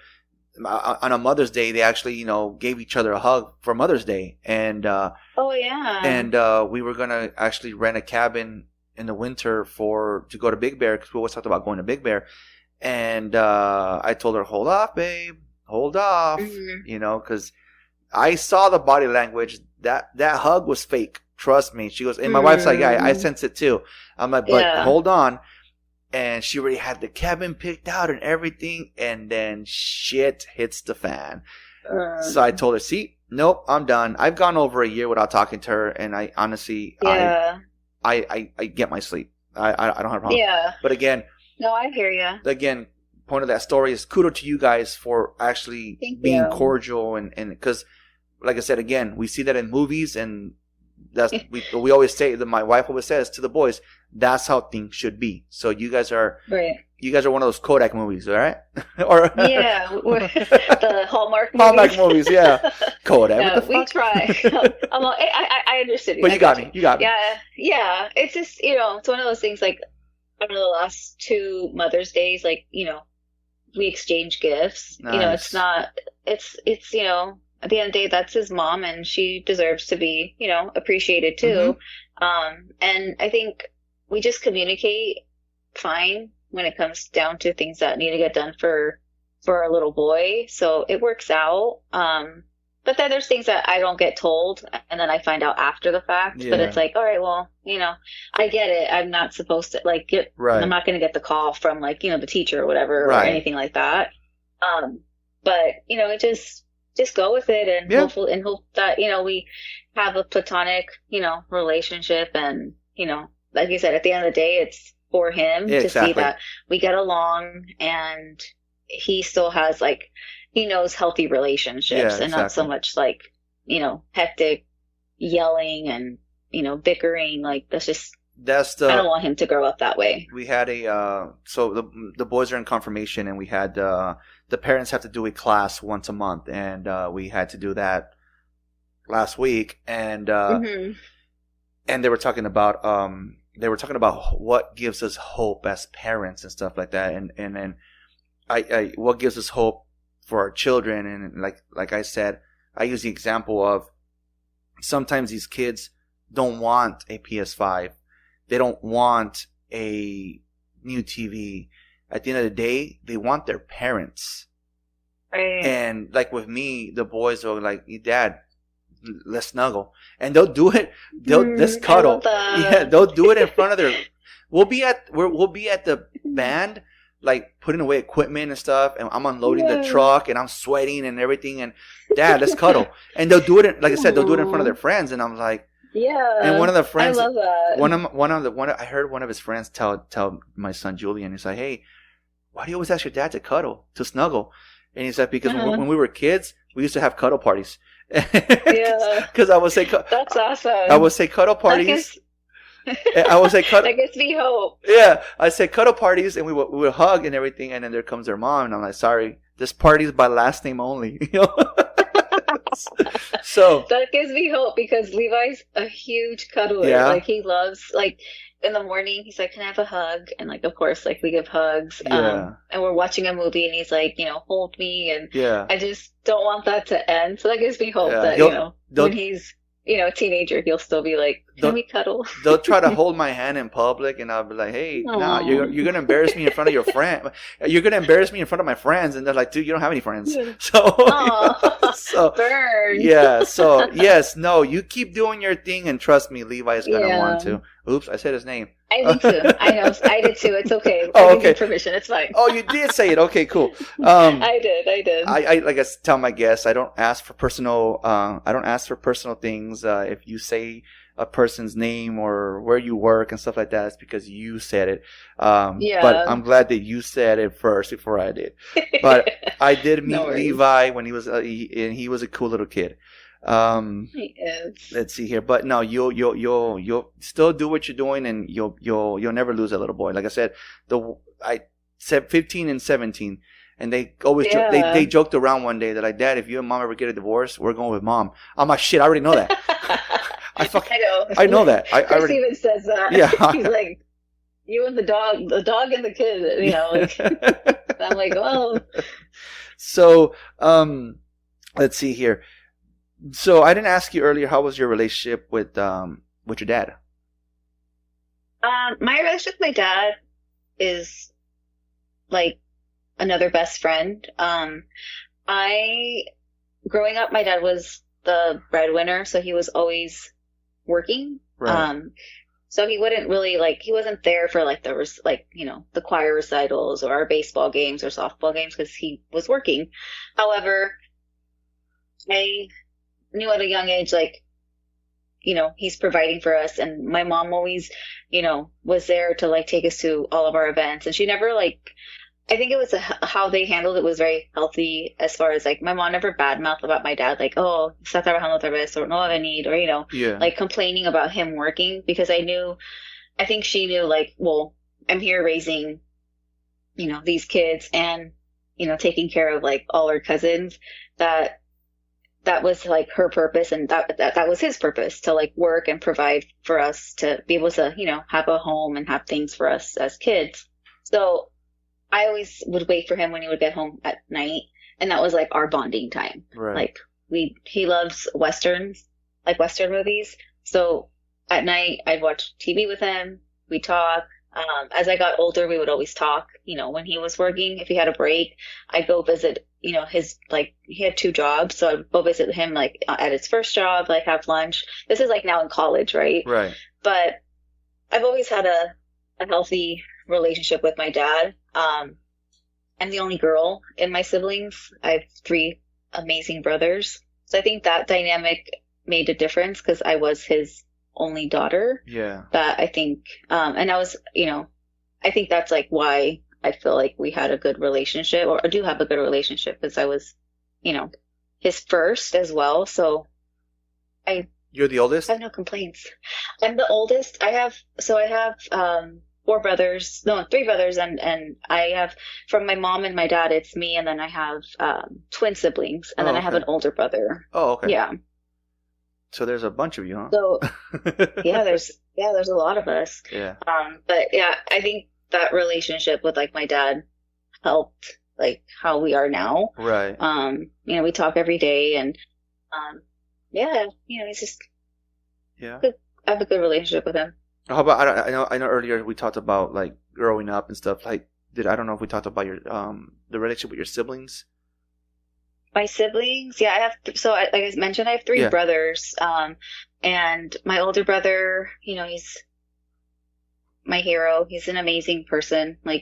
on a Mother's Day they actually gave each other a hug for Mother's Day, and we were gonna actually rent a cabin in the winter to go to Big Bear, because we always talked about going to Big Bear, and I told her, hold off, babe, hold off, because I saw the body language. That hug was fake. Trust me. She goes, and my wife's like, yeah, I sense it too. I'm like, but hold on. And she already had the cabin picked out and everything. And then shit hits the fan. So I told her, see, nope, I'm done. I've gone over a year without talking to her. And I honestly, I get my sleep. I don't have a problem. Yeah. But again. No, I hear you. Again, point of that story is kudos to you guys for actually being cordial. And because, like I said, again, we see that in movies, and that's we always say that my wife always says to the boys, that's how things should be. So you guys are one of those Kodak movies, all right? Or the Hallmark movies, yeah. Kodak. No, we try. I understood. But you got me. Yeah. It's just it's one of those things. Like, I don't know, the last 2 Mother's Days, like we exchange gifts. Nice. It's at the end of the day, that's his mom, and she deserves to be, appreciated too. And I think we just communicate fine when it comes down to things that need to get done for our little boy. So it works out. But then there's things that I don't get told, and then I find out after the fact. Yeah. But it's like, all right, well, I get it. I'm not supposed to I'm not going to get the call from the teacher or whatever or anything like that. But just go with it and hope that we have a platonic relationship, and like you said, at the end of the day, it's for him to see that we get along, and he still has he knows healthy relationships, and not so much hectic yelling and bickering. That's I don't want him to grow up that way. We had so the boys are in confirmation, and we had the parents have to do a class once a month, and we had to do that last week, and and they were talking about what gives us hope as parents and stuff like that, and then I what gives us hope for our children, and like I said, I use the example of sometimes these kids don't want a PS5. They don't want a new TV. At the end of the day, they want their parents. Right. And with me, the boys are like, Dad, let's snuggle. And they'll do it. Let's cuddle. Yeah, they'll do it in front of their. We'll be at the band, putting away equipment and stuff, and I'm unloading the truck, and I'm sweating and everything. And Dad, let's cuddle. And they'll do it. Like I said, they'll do it in front of their friends, and I'm like. Yeah, and one of the friends, I love that. I heard one of his friends tell my son Julian, he's like, "Hey, why do you always ask your dad to cuddle, to snuggle?" And he's like, "Because when we were kids, we used to have cuddle parties." Yeah, because I would say that's awesome. I would say cuddle parties. I would say cuddle. That gives me hope. Yeah, I say cuddle parties, and we would hug and everything, and then there comes their mom, and I'm like, "Sorry, this party's by last name only." So that gives me hope, because Levi's a huge cuddler. Yeah. He loves in the morning he's like, "Can I have a hug?" And of course we give hugs. Yeah. And we're watching a movie, and he's like, hold me, and yeah. I just don't want that to end. So that gives me hope that when he's a teenager, he'll still be like, "Can we cuddle?" They'll try to hold my hand in public, and I'll be like, "Hey, nah, you're gonna embarrass me in front of your friend. You're gonna embarrass me in front of my friends." And they're like, "Dude, you don't have any friends." So So burn. Yeah. So yes, no, you keep doing your thing, and trust me, Levi is gonna want to. Oops, I said his name. I did too. I know. I did too. It's okay. Oh, I okay. give permission. It's fine. Oh, you did say it. Okay, cool. I did. I like I tell my guests, I don't ask for personal. I don't ask for personal things. If you say a person's name or where you work and stuff like that, it's because you said it. But I'm glad that you said it first before I did. But I did meet Levi when he was he was a cool little kid. He is. Let's see here, but no, you'll still do what you're doing, and you'll never lose that little boy. Like I said, I said 15 and 17, and they always they joked around one day that like, Dad, if you and Mom ever get a divorce, we're going with Mom. I'm like, shit, I already know that. I know that. Chris already even says that. Yeah, he's like, you and the dog and the kid. You know, like, I'm like, oh. So, let's see here. So I didn't ask you earlier, how was your relationship with your dad? My relationship with my dad is like another best friend. Growing up, my dad was the breadwinner, so he was always working. Right. So he wouldn't really he wasn't there for the choir recitals or our baseball games or softball games because he was working. However, I knew at a young age, he's providing for us, and my mom always, was there to take us to all of our events, and she never I think it was how they handled it was very healthy as far as my mom never badmouthed about my dad, oh, está trabajando otra vez, or no va a venir, or complaining about him working, because I think she knew well, I'm here raising, these kids and, taking care of all our cousins, that was her purpose, and that was his purpose, to work and provide for us, to be able to, have a home and have things for us as kids. So I always would wait for him when he would get home at night, and that was our bonding time. Right. He loves westerns, Western movies. So at night I'd watch TV with him. We'd talk. As I got older, we would always talk, when he was working. If he had a break, I'd go visit, his, he had 2 jobs. So I'd go visit him, at his first job, have lunch. This is now in college, right? Right. But I've always had a healthy relationship with my dad. I'm the only girl in my siblings. I have 3 amazing brothers. So I think that dynamic made a difference because I was his only daughter. Yeah. That I think, and I was, I think that's why I feel we had a good relationship, or do have a good relationship, because I was, his first as well. So You're the oldest? I have no complaints. I'm the oldest. I have 3 brothers, and I have, from my mom and my dad, it's me, and then I have twin siblings, and then I have an older brother. Oh, okay. Yeah. So there's a bunch of you, huh? So there's a lot of us. Yeah. But yeah, I think that relationship with my dad helped how we are now. Right. We talk every day, and he's just I have a good relationship with him. How about I know earlier we talked about growing up and stuff. I don't know if we talked about your the relationship with your siblings. My siblings, I have. So like I mentioned, I have 3 brothers. And my older brother, he's my hero. He's an amazing person. I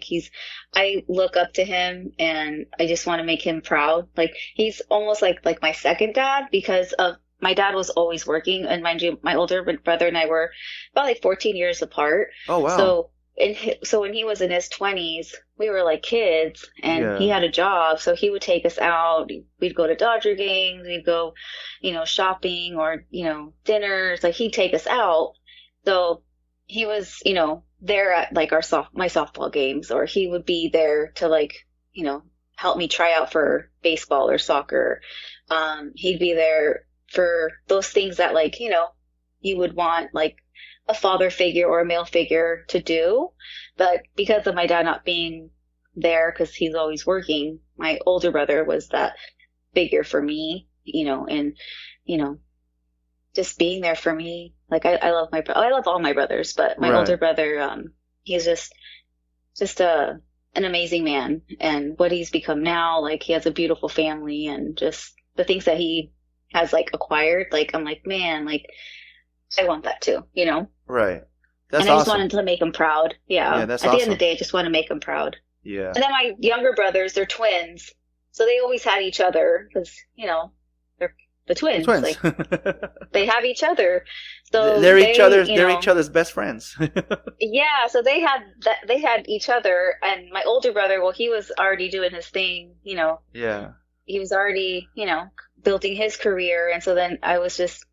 look up to him, and I just want to make him proud. He's almost like my second dad, because of my dad was always working, and mind you, my older brother and I were about 14 years apart. Oh wow! So when he was in his 20s, we were kids, and he had a job, so he would take us out. We'd go to Dodger games, we'd go, shopping, or dinners. He'd take us out. So he was, there at my softball games, or he would be there to help me try out for baseball or soccer. He'd be there for those things that you would want a father figure or a male figure to do. But because of my dad not being there, because he's always working, my older brother was that figure for me, and just being there for me. I love I love all my brothers, but my older brother, he's just an amazing man, and what he's become now, he has a beautiful family, and just the things that he has like acquired, like I'm like, man, like I want that too, you know? Right. That's and I just awesome. wanted to make him proud. Yeah. Yeah, that's At the end awesome. of the day, I just want to make him proud. Yeah. And then my younger brothers, they're twins. So they always had each other because, you know, they're the twins. Twins. Like, they have each other. So they're each other's. you They're know, each other's best friends. yeah. So they had that. They had each other. And my older brother, well, he was already doing his thing. You know. Yeah. He was already, you know, building his career. And so then I was just,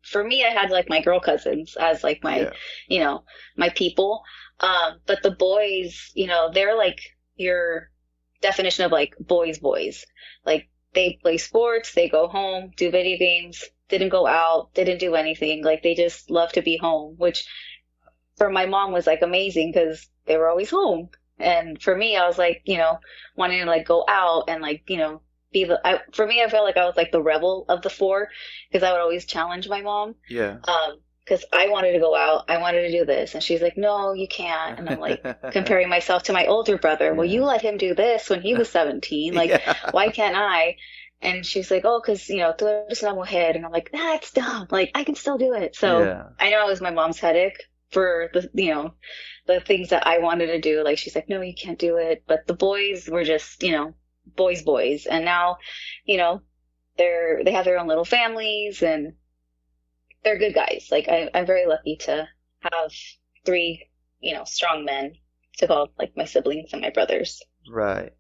for me, I had like my girl cousins as like my, you know, my people. But the boys, you know, they're like your definition of like boys. Like they play sports, they go home, do video games, didn't go out, didn't do anything. Like they just love to be home, which for my mom was like amazing because they were always home. And for me, I was like, you know, wanting to like go out and like, you know, for me, I felt like I was like the rebel of the four because I would always challenge my mom. Yeah. Because I wanted to go out, I wanted to do this, and she's like, "No, you can't." And I'm like comparing myself to my older brother. Well, you let him do this when he was 17. Like, why can't I? And she's like, "Oh, because you know, tú eres una mujer." And I'm like, "That's dumb. Like, I can still do it." So I know it was my mom's headache for the, you know, the things that I wanted to do. Like, she's like, "No, you can't do it." But the boys were just, you know, boys. And now, you know, they have their own little families and they're good guys. Like I'm very lucky to have 3, you know, strong men to call like my siblings and my brothers. Right.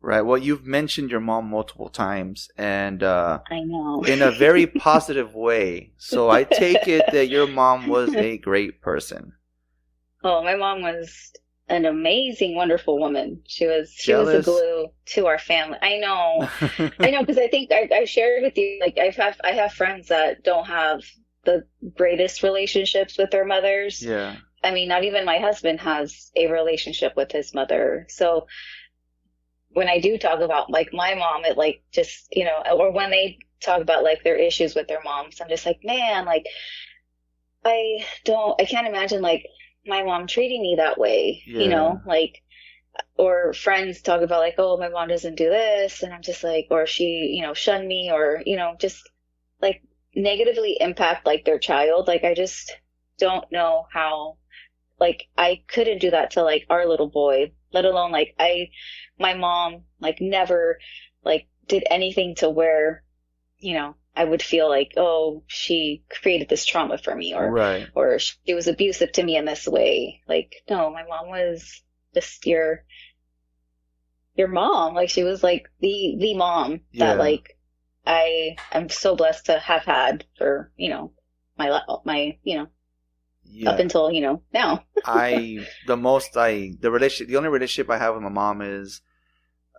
Well, you've mentioned your mom multiple times, and I know, in a very positive way. So I take it that your mom was a great person. Oh, my mom was an amazing, wonderful woman. She was the glue to our family. I know, because I think I shared with you. Like I have friends that don't have the greatest relationships with their mothers. Yeah. I mean, not even my husband has a relationship with his mother. So when I do talk about like my mom, it like just, you know, or when they talk about like their issues with their moms, I'm just like, man, like I can't imagine like my mom treating me that way, you know, like, or friends talk about like, oh, my mom doesn't do this. And I'm just like, or she, you know, shunned me, or, you know, just like negatively impact like their child. Like, I just don't know how, like, I couldn't do that to like our little boy, let alone like my mom like never like did anything to where, you know, I would feel like, oh, she created this trauma for me, or she was abusive to me in this way. Like, no, my mom was just your mom. Like, she was like the mom that like I am so blessed to have had for, you know, my you know, up until, you know, now. the only relationship I have with my mom is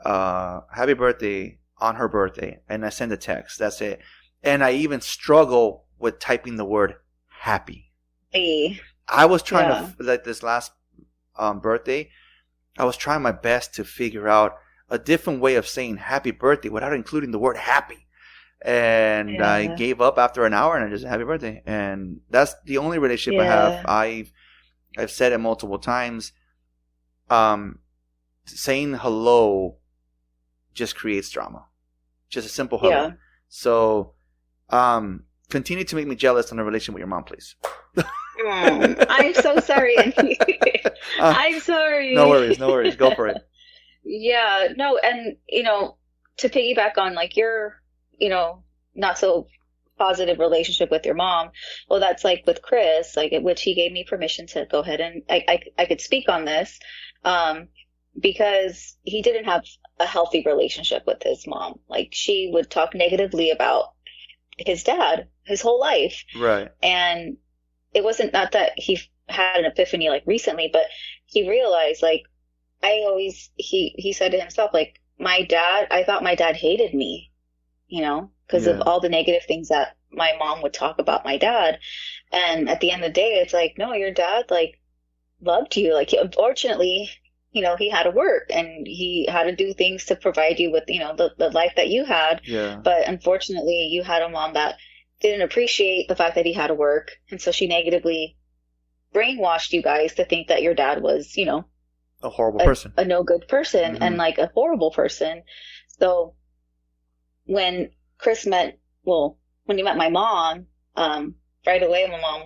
happy birthday on her birthday, and I send a text. That's it. And I even struggle with typing the word happy. I was trying to, like this last birthday, I was trying my best to figure out a different way of saying happy birthday without including the word happy. And I gave up after an hour, and I just said happy birthday. And that's the only relationship I have. I've said it multiple times. Saying hello just creates drama. Just a simple hello. Yeah. So, continue to make me jealous on the relation with your mom, please. I'm so sorry. I'm sorry. No worries. Go for it. Yeah, no, and, you know, to piggyback on, like, your, you know, not so positive relationship with your mom, well, that's like with Chris, like, which he gave me permission to go ahead and I could speak on this, because he didn't have a healthy relationship with his mom. Like, she would talk negatively about his dad his whole life. Right. And it wasn't, not that he had an epiphany like recently, but he realized, like, he said to himself, like, I thought my dad hated me, you know, because of all the negative things that my mom would talk about my dad. And at the end of the day, it's like, no, your dad, like, loved you. Like, unfortunately, you know, he had to work and he had to do things to provide you with, you know, the life that you had. Yeah. But unfortunately, you had a mom that didn't appreciate the fact that he had to work. And so she negatively brainwashed you guys to think that your dad was, you know, a horrible person, a no good person, and like a horrible person. So when when you met my mom, right away, my mom,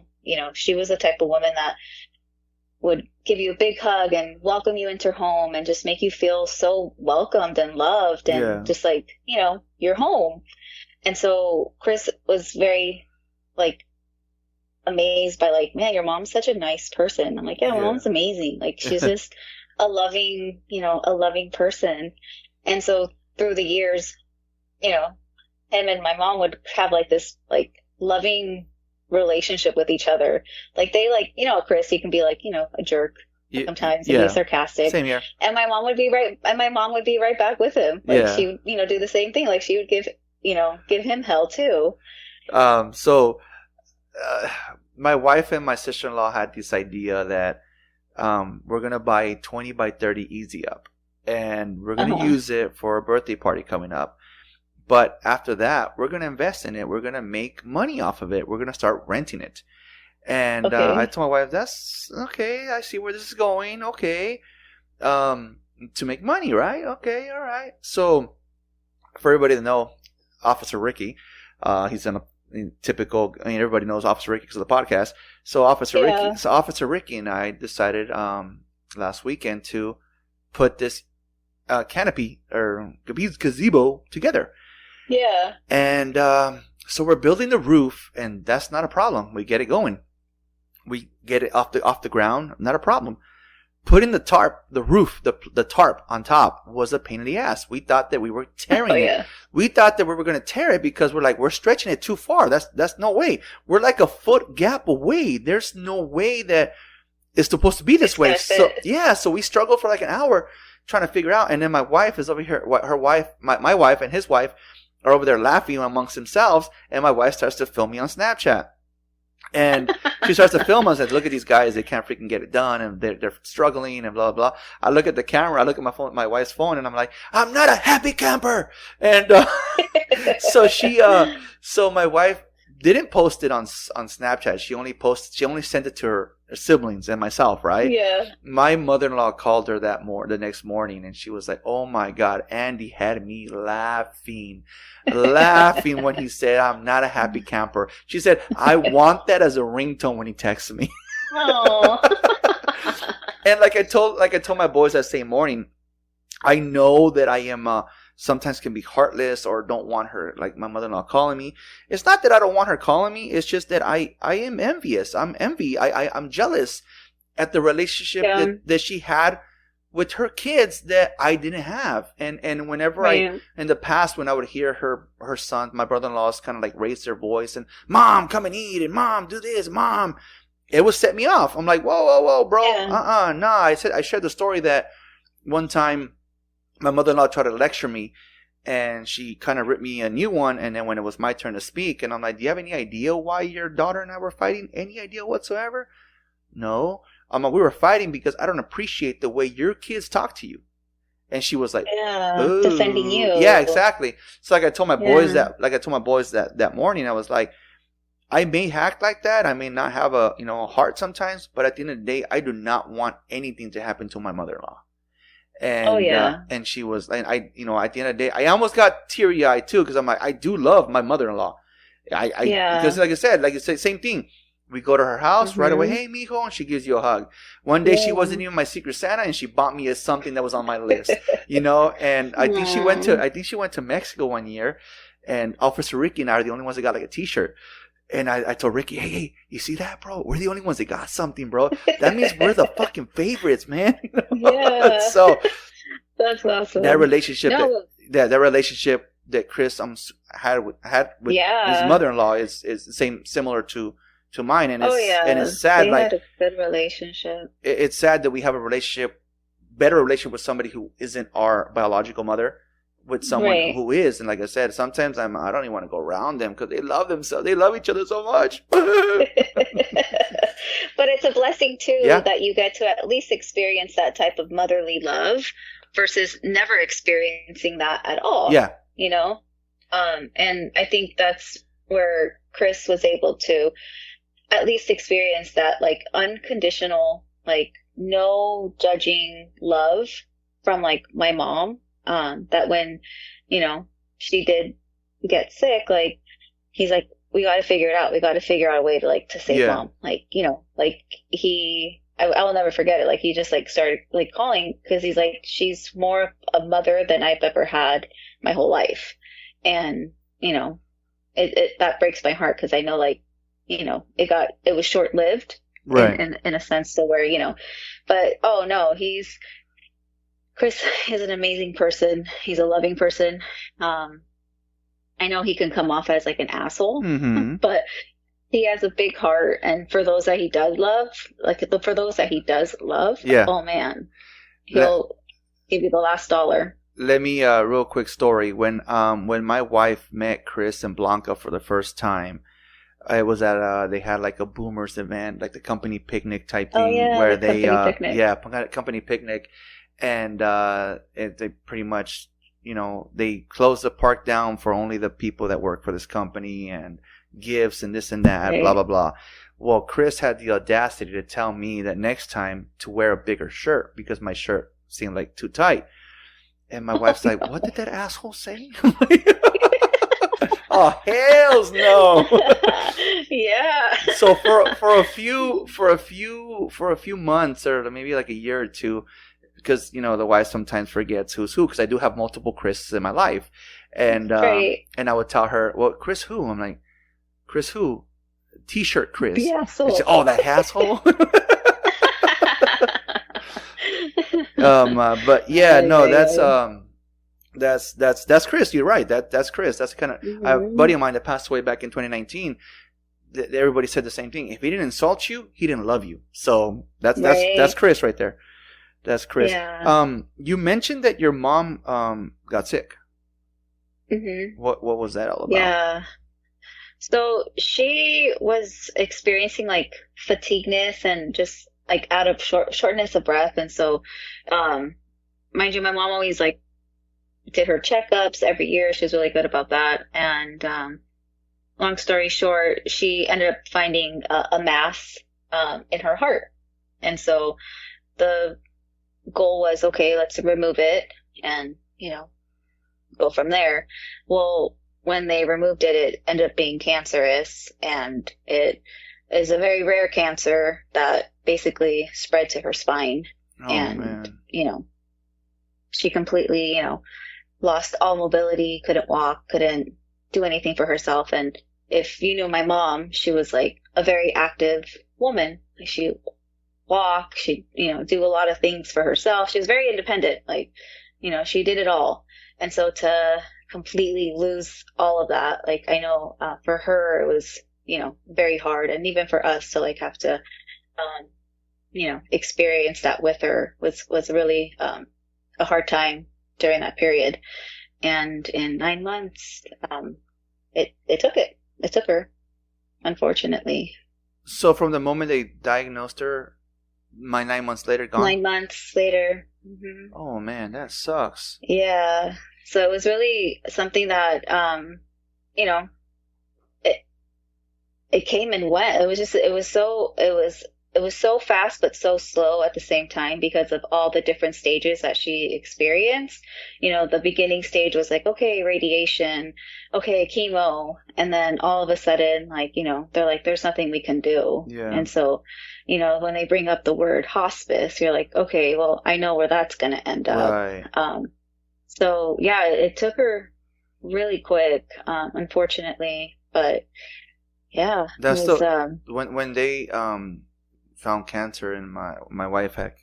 she was the type of woman that would give you a big hug and welcome you into her home and just make you feel so welcomed and loved and just like, you're home. And so Chris was very like amazed by like, man, your mom's such a nice person. I'm like, yeah, my mom's amazing. Like she's just a loving person. And so through the years, him and my mom would have like this like loving relationship with each other. Like they like, Chris, he can be like, a jerk sometimes and be sarcastic. Same here. And my mom would be right back with him. Like she would, do the same thing. Like she would give him hell too. My wife and my sister-in-law had this idea that we're going to buy a 20 by 30 Easy Up and we're going to use it for a birthday party coming up. But after that, we're going to invest in it. We're going to make money off of it. We're going to start renting it. And I told my wife, that's okay. I see where this is going. Okay. To make money, right? Okay. All right. So for everybody to know, Officer Ricky, he's in a typical, everybody knows Officer Ricky because of the podcast. So Officer Ricky and I decided last weekend to put this canopy or gazebo together. Yeah. And so we're building the roof, and that's not a problem. We get it going. We get it off the ground, not a problem. Putting the tarp on top was a pain in the ass. We thought that we were tearing it. We thought that we were going to tear it because we're stretching it too far. That's no way. We're like a foot gap away. There's no way that it's supposed to be this way. So we struggled for like an hour trying to figure out. And then my wife is over here. My wife and his wife are over there laughing amongst themselves, and my wife starts to film me on Snapchat. And she starts to film us and look at these guys, they can't freaking get it done, and they're struggling and blah, blah. I look at the camera, I look at my wife's phone, and I'm like, I'm not a happy camper. And so my wife didn't post it on Snapchat. She only sent it to her siblings and myself, right? Yeah. My mother-in-law called her the next morning, and she was like, oh my God, Andy had me laughing when he said, I'm not a happy camper. She said, I want that as a ringtone when he texts me. Oh. And like I told my boys that same morning, I know that I am sometimes can be heartless or don't want her, like my mother-in-law calling me. It's not that I don't want her calling me. It's just that I am envious. I'm jealous at the relationship that she had with her kids that I didn't have. And whenever in the past, when I would hear her son, my brother-in-laws kind of like raise their voice and, Mom, come and eat, and Mom, do this, Mom, it would set me off. I'm like, whoa, bro. Nah. I shared the story that one time my mother-in-law tried to lecture me, and she kind of ripped me a new one. And then when it was my turn to speak, and I'm like, do you have any idea why your daughter and I were fighting? Any idea whatsoever? No. We were fighting because I don't appreciate the way your kids talk to you. And she was like, defending you. Yeah, exactly. So like I told my boys that morning, I was like, I may act like that. I may not have a heart sometimes, but at the end of the day, I do not want anything to happen to my mother-in-law. And, and she was, and at the end of the day, I almost got teary eyed too, because I'm like, I do love my mother-in-law. Because like I said, same thing. We go to her house right away. Hey, mijo, and she gives you a hug. One day she wasn't even my Secret Santa, and she bought me something that was on my list, And I think she went to Mexico one year, and Officer Ricky and I are the only ones that got like a T-shirt. And I told Ricky, hey, you see that, bro? We're the only ones that got something, bro. That means we're the fucking favorites, man. Yeah. So that's awesome. That relationship, that relationship that Chris had with his mother-in-law is similar to mine, and it's sad. They had a good relationship. It's sad that we have better relationship with somebody who isn't our biological mother, with someone who is. And like I said, sometimes I don't even want to go around them because they love themselves. They love each other so much. But it's a blessing too that you get to at least experience that type of motherly love versus never experiencing that at all. Yeah. And I think that's where Chris was able to at least experience that like unconditional, like no judging love from like my mom. That when, she did gets sick, like, he's like, we got to figure it out. We got to figure out a way to, like, to save Yeah. mom. Like, you know, like, I will never forget it. Like, he just, like, started, like, calling because he's like, she's more a mother than I've ever had my whole life. And, you know, that breaks my heart because I know, like, you know, it was short lived, Right. in a sense to where, you know, but oh no, Chris is an amazing person. He's a loving person. I know he can come off as like an asshole, Mm-hmm. but he has a big heart. And for those that he does love, Yeah. oh man, he'll give you the last dollar. Let me real quick story. When my wife met Chris and Blanca for the first time, it was at they had like a boomers event, like the company picnic type thing, where they company picnic, and they pretty much, you know, they closed the park down for only the people that work for this company and gifts and this and that, Right. blah blah blah. Well, Chris had the audacity to tell me that next time to wear a bigger shirt because my shirt seemed like too tight. And my wife's like, "What did that asshole say?" Oh, hells no! Yeah. So for a few months, or maybe like a year or two, because you know the wife sometimes forgets who's who. Because I do have multiple Chris's in my life, and Right. and I would tell her, "Well, Chris who?" I'm like, "Chris who? T-shirt Chris." Yeah. So. She said, "Oh, that asshole." But yeah, no, that's Chris. You're right. That's Chris. That's kind of a buddy of mine that passed away back in 2019. Everybody said the same thing. If he didn't insult you, he didn't love you. So that's Chris right there. That's Chris. Yeah. You mentioned that your mom got sick. Mm-hmm. What was that all about? Yeah. So she was experiencing like fatigueness and just like out of shortness of breath, and so, mind you, my mom always like did her checkups every year. She was really good about that, and long story short, she ended up finding a mass in her heart, and so the goal was, okay, let's remove it and, you know, go from there. Well, when they removed it, it ended up being cancerous, and it is a very rare cancer that basically spread to her spine. Oh, and, man. you know, she completely, you know, lost all mobility, couldn't walk, couldn't do anything for herself. And if you knew my mom, she was like a very active woman. She walk, she, you know, do a lot of things for herself. She was very independent. Like, you know, she did it all. And so to completely lose all of that, like, I know for her it was, you know, very hard. And even for us to like have to, you know, experience that with her was really a hard time during that period. And in 9 months, it took her, unfortunately. So from the moment they diagnosed her, 9 months later, gone? 9 months later. Mm-hmm. Oh man, that sucks. Yeah. So it was really something that, you know, it came and went. It was so fast but so slow at the same time because of all the different stages that she experienced. You know, the beginning stage was like, okay, radiation, okay, chemo, and then all of a sudden, like, you know, they're like, there's nothing we can do. Yeah. And so, you know, when they bring up the word hospice, you're like, okay, well, I know where that's going to end up. Right. So yeah, it took her really quick, unfortunately, but yeah, That's it was, when they found cancer, and my wife had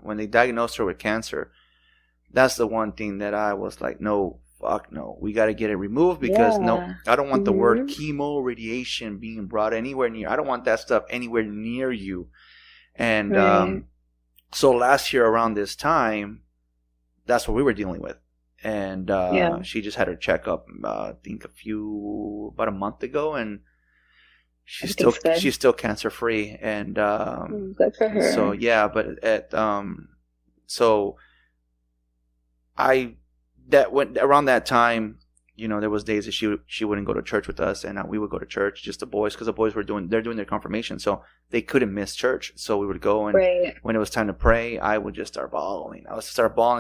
when they diagnosed her with cancer, that's the one thing that I was like, no, fuck no, we got to get it removed because no, I don't want the word chemo, radiation being brought anywhere near. I don't want that stuff anywhere near you. And so last year around this time, that's what we were dealing with. And she just had her checkup, I think about a month ago, and she's still cancer free. And good for her. So yeah, but around that time, you know, there was days that she wouldn't go to church with us, and we would go to church, just the boys, because the boys were doing their confirmation, so they couldn't miss church. So we would go, and when it was time to pray, I would just start bawling.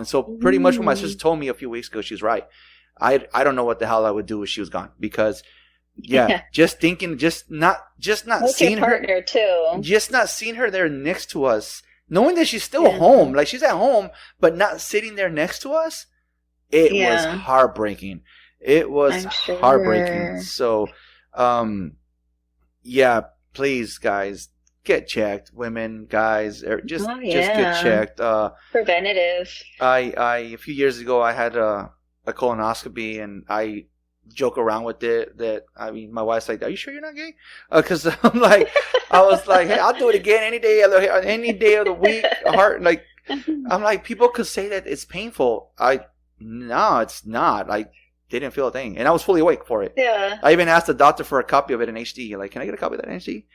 So pretty much what my sister told me a few weeks ago, she's right. I don't know what the hell I would do if she was gone, because just thinking, just not With seeing your partner too. just not seeing her there next to us, knowing that she's still home, like she's at home, but not sitting there next to us. It was heartbreaking. It was heartbreaking. So, please, guys, get checked. Women, guys, just get checked. Preventative. A few years ago, I had a colonoscopy, and I joke around with it that, I mean, my wife's like, "Are you sure you're not gay?" Because I'm like, I was like, "Hey, I'll do it again any day of the week." I'm like, people could say that it's painful. No, it's not. I didn't feel a thing, and I was fully awake for it. Yeah. I even asked the doctor for a copy of it in HD. Like, can I get a copy of that in HD?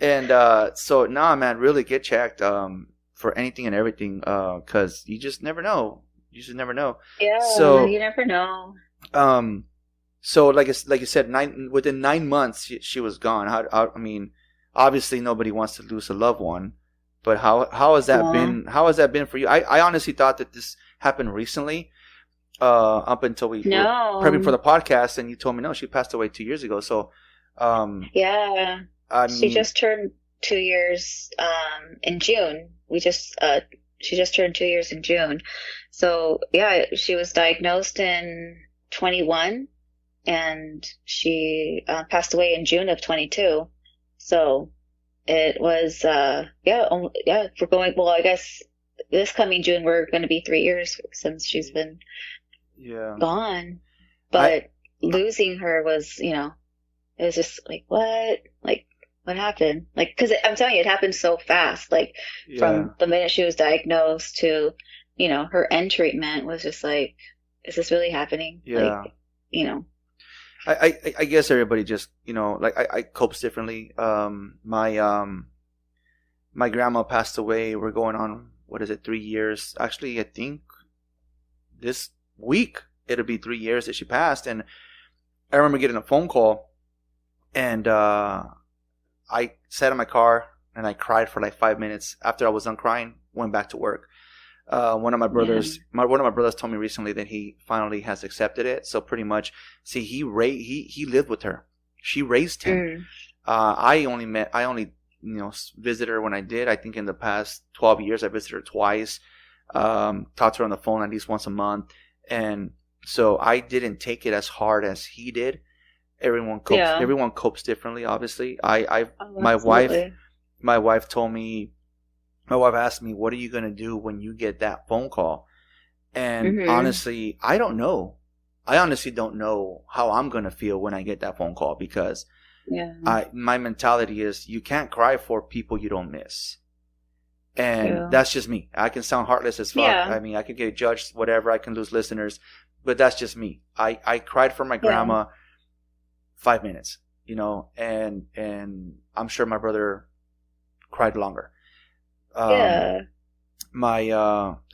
And so nah, man, really get checked for anything and everything, because you just never know. You just never know. Yeah, so you never know. So like you said, within 9 months she was gone. I mean, obviously nobody wants to lose a loved one, but how has that been? How has that been for you? I honestly thought that this happened recently, up until we were prepping for the podcast, and you told me no, she passed away 2 years ago. So she just turned 2 years in June. She just turned 2 years in June. So she was diagnosed in 21, and she passed away in June of 22. So it was we're going, well, I guess this coming June we're going to be 3 years since she's been gone. But losing her was, it was just like, what happened? Like, because I'm telling you, it happened so fast. Like, from the minute she was diagnosed to, her end treatment was just like, is this really happening? Yeah. Like, I guess everybody just, I copes differently. My grandma passed away. We're going on, 3 years? Actually, I think this week it'll be 3 years that she passed. And I remember getting a phone call, and I sat in my car and I cried for like 5 minutes. After I was done crying, went back to work. One of my brothers, told me recently that he finally has accepted it. So pretty much, see, he lived with her. She raised him. I only visited her when I did. I think in the past 12 years, I visited her twice. Talked to her on the phone at least once a month, and so I didn't take it as hard as he did. Everyone copes differently, obviously. My wife asked me, "What are you going to do when you get that phone call?" And honestly, I don't know. I honestly don't know how I'm going to feel when I get that phone call, because my mentality is, you can't cry for people you don't miss. And that's just me. I can sound heartless as fuck. I mean, I could get judged, whatever. I can lose listeners, but that's just me. I cried for my grandma 5 minutes, and I'm sure my brother cried longer. I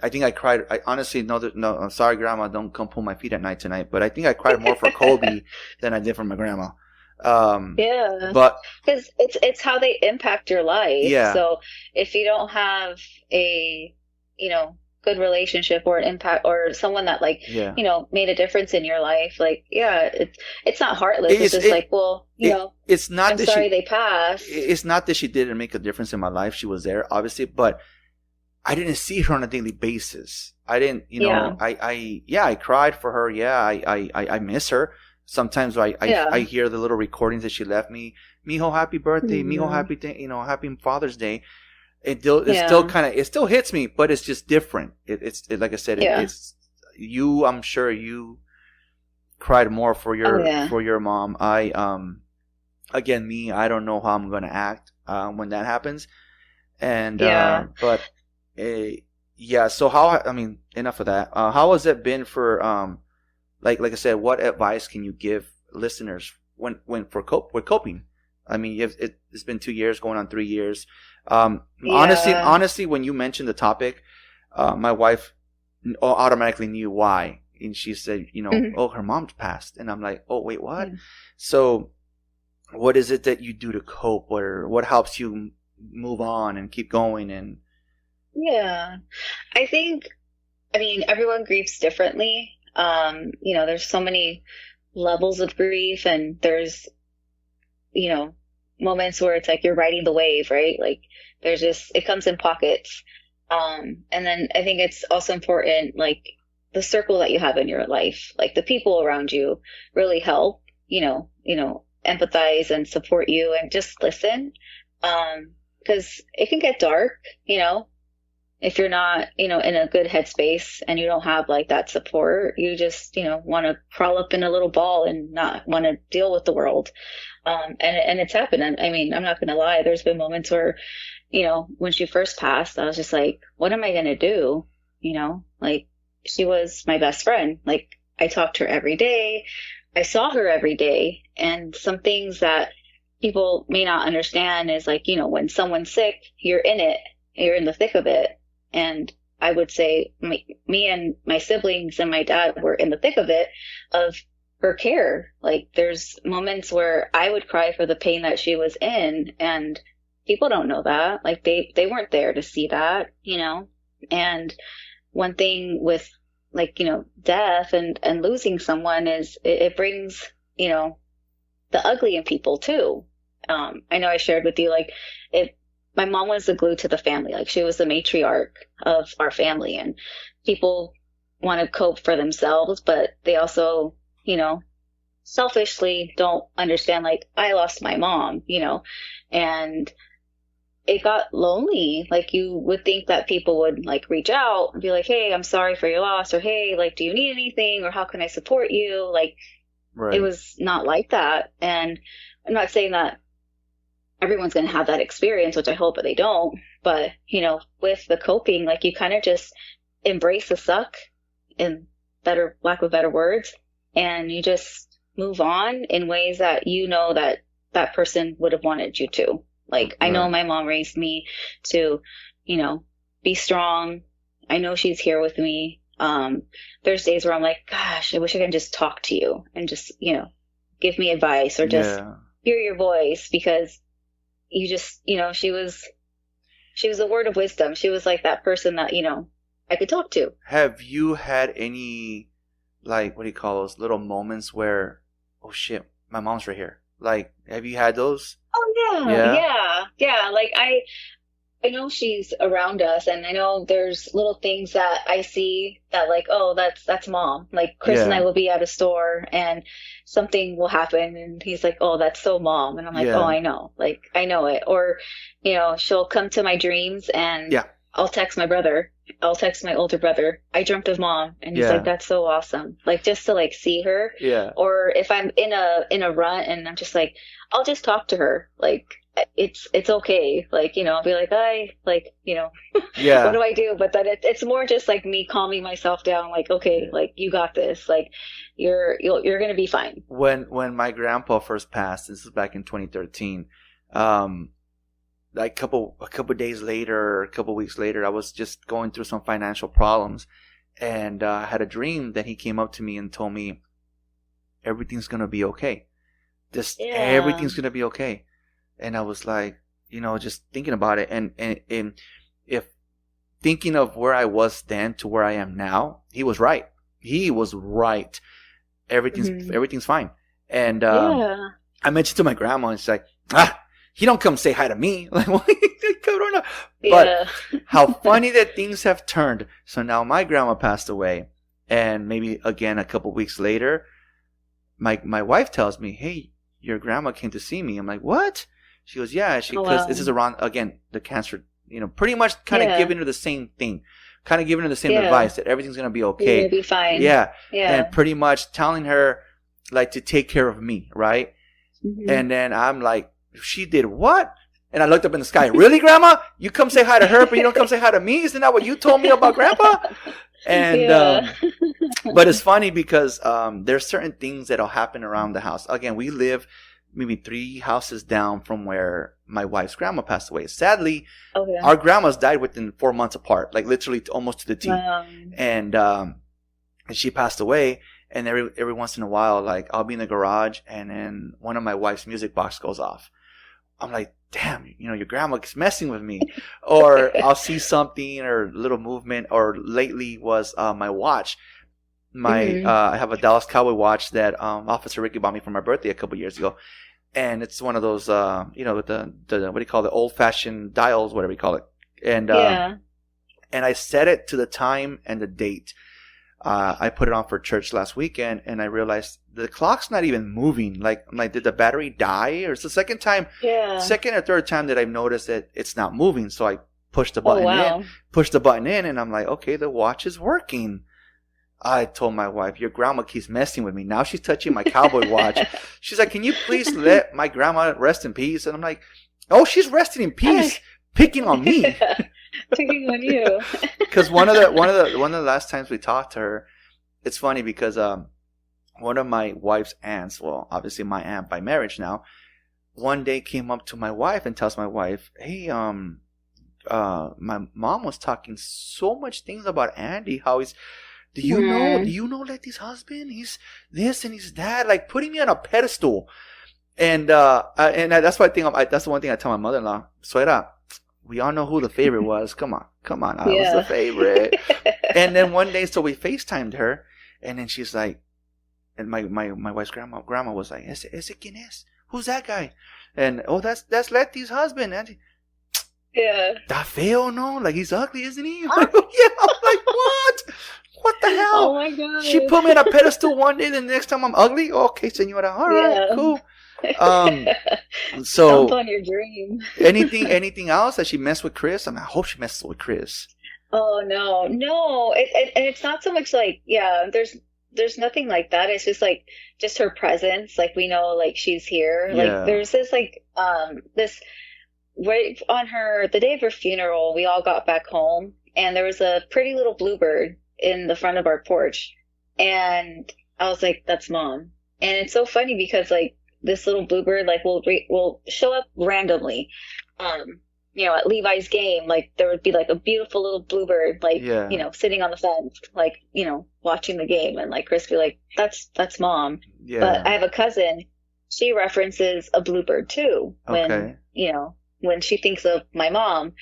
think I cried. I honestly no. I'm sorry, Grandma. Don't come pull my feet at night tonight. But I think I cried more for Kobe than I did for my grandma. But because it's how they impact your life. Yeah. So if you don't have a good relationship or an impact or someone that made a difference in your life, it's not heartless. It's just it's not. I'm sorry they passed. It's not that she didn't make a difference in my life. She was there, obviously, but I didn't see her on a daily basis. I didn't, I cried for her. Yeah, I miss her. Sometimes I hear the little recordings that she left me. Mijo, happy birthday. Mijo, happy day. Happy Father's Day. It still hits me, but it's just different. It's like I said, it's you. I'm sure you cried more for your mom. I don't know how I'm gonna act when that happens, and but so enough of that. How has it been for like I said, what advice can you give listeners when with coping? I mean, it's been 2 years, going on 3 years. Honestly, when you mentioned the topic, my wife automatically knew why, and she said, oh, her mom's passed, and I'm like, oh, wait, what? So, what is it that you do to cope, or what helps you move on and keep going? And I think, everyone grieves differently. There's so many levels of grief, and there's, moments where it's like you're riding the wave, right? Like it comes in pockets. And then I think it's also important, like the circle that you have in your life, like the people around you really help, empathize and support you and just listen. Because it can get dark, if you're not, in a good headspace and you don't have like that support, you just, want to crawl up in a little ball and not want to deal with the world. And it's happened. I mean, I'm not going to lie. There's been moments where, when she first passed, I was just like, what am I going to do? Like she was my best friend. Like I talked to her every day. I saw her every day. And some things that people may not understand is like, when someone's sick, you're in it, you're in the thick of it. And I would say me and my siblings and my dad were in the thick of it, of her care. Like there's moments where I would cry for the pain that she was in, and people don't know that. Like they weren't there to see that, And one thing with like, death and losing someone is it brings, the ugly in people too. I know I shared with you, like my mom was the glue to the family. Like she was the matriarch of our family, and people want to cope for themselves, but they also, selfishly don't understand, like I lost my mom, and it got lonely. Like you would think that people would like reach out and be like, hey, I'm sorry for your loss, or hey, like, do you need anything, or how can I support you? Like It was not like that. And I'm not saying that everyone's going to have that experience, which I hope that they don't. But, with the coping, like you kind of just embrace the suck, in lack of better words, and you just move on in ways that that person would have wanted you to. Like, I know my mom raised me to, be strong. I know she's here with me. There's days where I'm like, gosh, I wish I could just talk to you and just, give me advice or just hear your voice, because you just, she was a word of wisdom. She was like that person that, I could talk to. Have you had any, like, what do you call those little moments where, oh shit, my mom's right here? Like, have you had those? Oh yeah. Like I know she's around us, and I know there's little things that I see that like, oh, that's mom. Like Chris and I will be at a store and something will happen and he's like, oh, that's so mom. And I'm like, oh, I know. Like, I know it. Or, she'll come to my dreams and I'll text my brother. I'll text my older brother. I dreamt of mom. And he's like, that's so awesome. Like, just to like see her. Yeah. Or if I'm in a rut and I'm just like, I'll just talk to her. Like, it's okay. Like, I'll be like, what do I do? But then it's more just like me calming myself down. Like, okay, like you got this. Like you're going to be fine. When my grandpa first passed, this was back in 2013, like a couple days later, a couple weeks later, I was just going through some financial problems, and I had a dream that he came up to me and told me, everything's going to be okay. Everything's going to be okay. And I was like, just thinking about it, and if thinking of where I was then to where I am now, he was right. Everything's fine. And I mentioned to my grandma, and she's like, he don't come say hi to me. Like, what? But how funny that things have turned. So now my grandma passed away, and maybe again a couple weeks later, my wife tells me, hey, your grandma came to see me. I'm like, what? She goes, yeah, because this is around, again, the cancer, pretty much kind of giving her the same thing, kind of giving her the same advice that everything's going to be okay. You're going to be fine. Yeah. And pretty much telling her, like, to take care of me, right? Mm-hmm. And then I'm like, she did what? And I looked up in the sky, really, Grandma? You come say hi to her, but you don't come say hi to me? Isn't that what you told me about Grandpa? And, but it's funny because there's certain things that'll happen around the house. Again, we live maybe 3 houses down from where my wife's grandma passed away. Sadly, our grandmas died within 4 months apart, like literally almost to the T. And she passed away. And every once in a while, like, I'll be in the garage and then one of my wife's music box goes off. I'm like, damn, your grandma's messing with me. Or I'll see something or a little movement, or lately was my watch. I have a Dallas Cowboy watch that Officer Ricky bought me for my birthday a couple years ago, and it's one of those with the what do you call it, old fashioned dials, whatever you call it, and I set it to the time and the date. I put it on for church last weekend, and I realized the clock's not even moving. Like, I'm like, did the battery die? Or it's the second or third time that I've noticed that it's not moving. So I pushed the button in, and I'm like, okay, the watch is working. I told my wife, your grandma keeps messing with me. Now she's touching my cowboy watch. She's like, can you please let my grandma rest in peace? And I'm like, oh, she's resting in peace, picking on me. Picking on you. Because one of the last times we talked to her, it's funny because one of my wife's aunts, well, obviously my aunt by marriage now, one day came up to my wife and tells my wife, hey, my mom was talking so much things about Andy, how he's, do you know Letty's husband? He's this and he's that, like putting me on a pedestal. And that's what I think. That's the one thing I tell my mother-in-law. Suegra, we all know who the favorite was. Come on, I was the favorite. And then one day, so we FaceTimed her, and then she's like, and my wife's grandma was like, ese quién es? Who's that guy? And that's Letty's husband. And that feo, no? Like, he's ugly, isn't he? Yeah, I'm like, what? What the hell? Oh my god! She put me on a pedestal one day, then the next time I'm ugly. Okay, senora. All right, cool. So Stomp on your dream. anything else that she messed with Chris? I mean, I hope she messes with Chris. Oh no. And it's not so much like, there's nothing like that. It's just like, just her presence. Like, we know, like, she's here. Like, there's this like this right on the day of her funeral, we all got back home, and there was a pretty little bluebird in the front of our porch, and I was like, that's Mom. And it's so funny because, like, this little bluebird, like, will show up randomly. At Levi's game, like, there would be like a beautiful little bluebird, like, sitting on the fence, like, watching the game, and like Chris be like, that's Mom. Yeah. But I have a cousin, she references a bluebird too when when she thinks of my mom,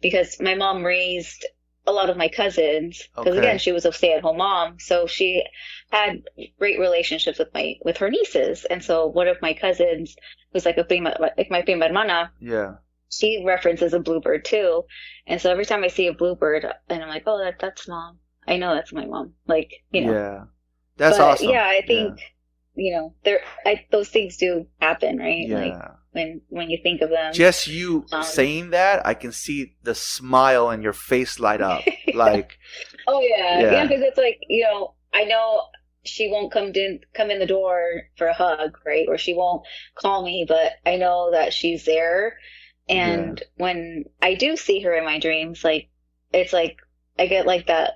because my mom raised a lot of my cousins, because again, she was a stay-at-home mom, so she had great relationships with her nieces. And so one of my cousins, who's like my prima hermana, she references a bluebird too. And so every time I see a bluebird, and I'm like, oh, that's Mom. I know that's my mom. Like, that's awesome. Yeah, I think those things do happen, right? Yeah. Like, when you think of them. Just you saying that, I can see the smile in your face light up. Like, oh yeah, because it's like, I know she won't come in the door for a hug, right? Or she won't call me, but I know that she's there. And when I do see her in my dreams, like, it's like I get like that,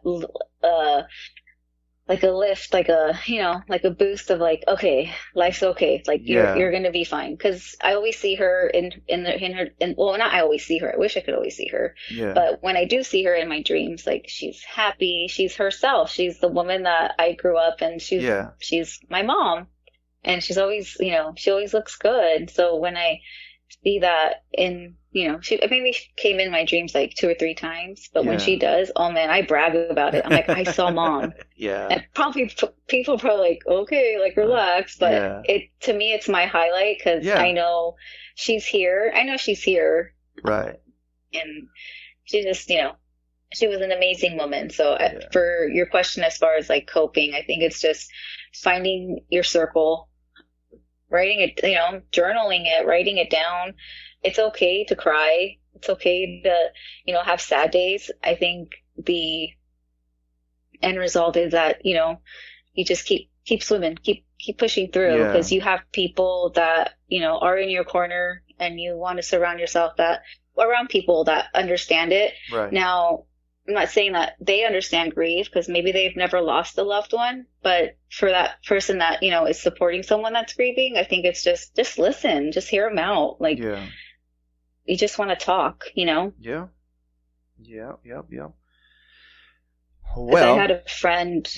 like a lift, like a, like a boost of like, okay, life's okay. Like, you're going to be fine. Cause I always see her well, not I always see her. I wish I could always see her. Yeah. But when I do see her in my dreams, like, she's happy. She's herself. She's the woman that I grew up, and she's my mom, and she's always, she always looks good. So when I see that she maybe came in my dreams like 2 or 3 times, but when she does, oh man, I brag about it. I'm like, I saw Mom. And people probably like, okay, like, relax, but to me, it's my highlight, because I know she's here. Right. And she just, she was an amazing woman. So for your question, as far as like coping, I think it's just finding your circle, writing it, journaling it, writing it down. It's okay to cry. It's okay to, have sad days. I think the end result is that, you just keep swimming, keep pushing through, because you have people that, are in your corner, and you want to surround yourself around people that understand it. Right. Now, I'm not saying that they understand grief, because maybe they've never lost a loved one, but for that person that, is supporting someone that's grieving, I think it's just listen, just hear them out. Like, you just want to talk, Yeah. Well, I had a friend,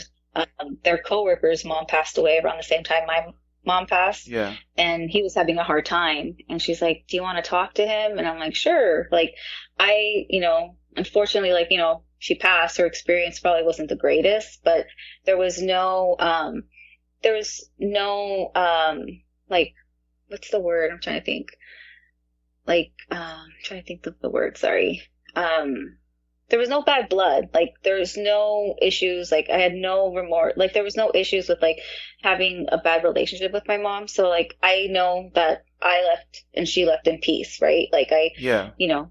their coworker's mom passed away around the same time my mom passed. Yeah. And he was having a hard time. And she's like, do you want to talk to him? And I'm like, sure. Like, unfortunately, like, she passed, her experience probably wasn't the greatest, but there was no, like, what's the word? I'm trying to think. Like, trying to think of the word, sorry. There was no bad blood. Like, there's no issues. Like, I had no remorse. Like, there was no issues with, like, having a bad relationship with my mom. So, like, I know that I left and she left in peace, right? Like, you know,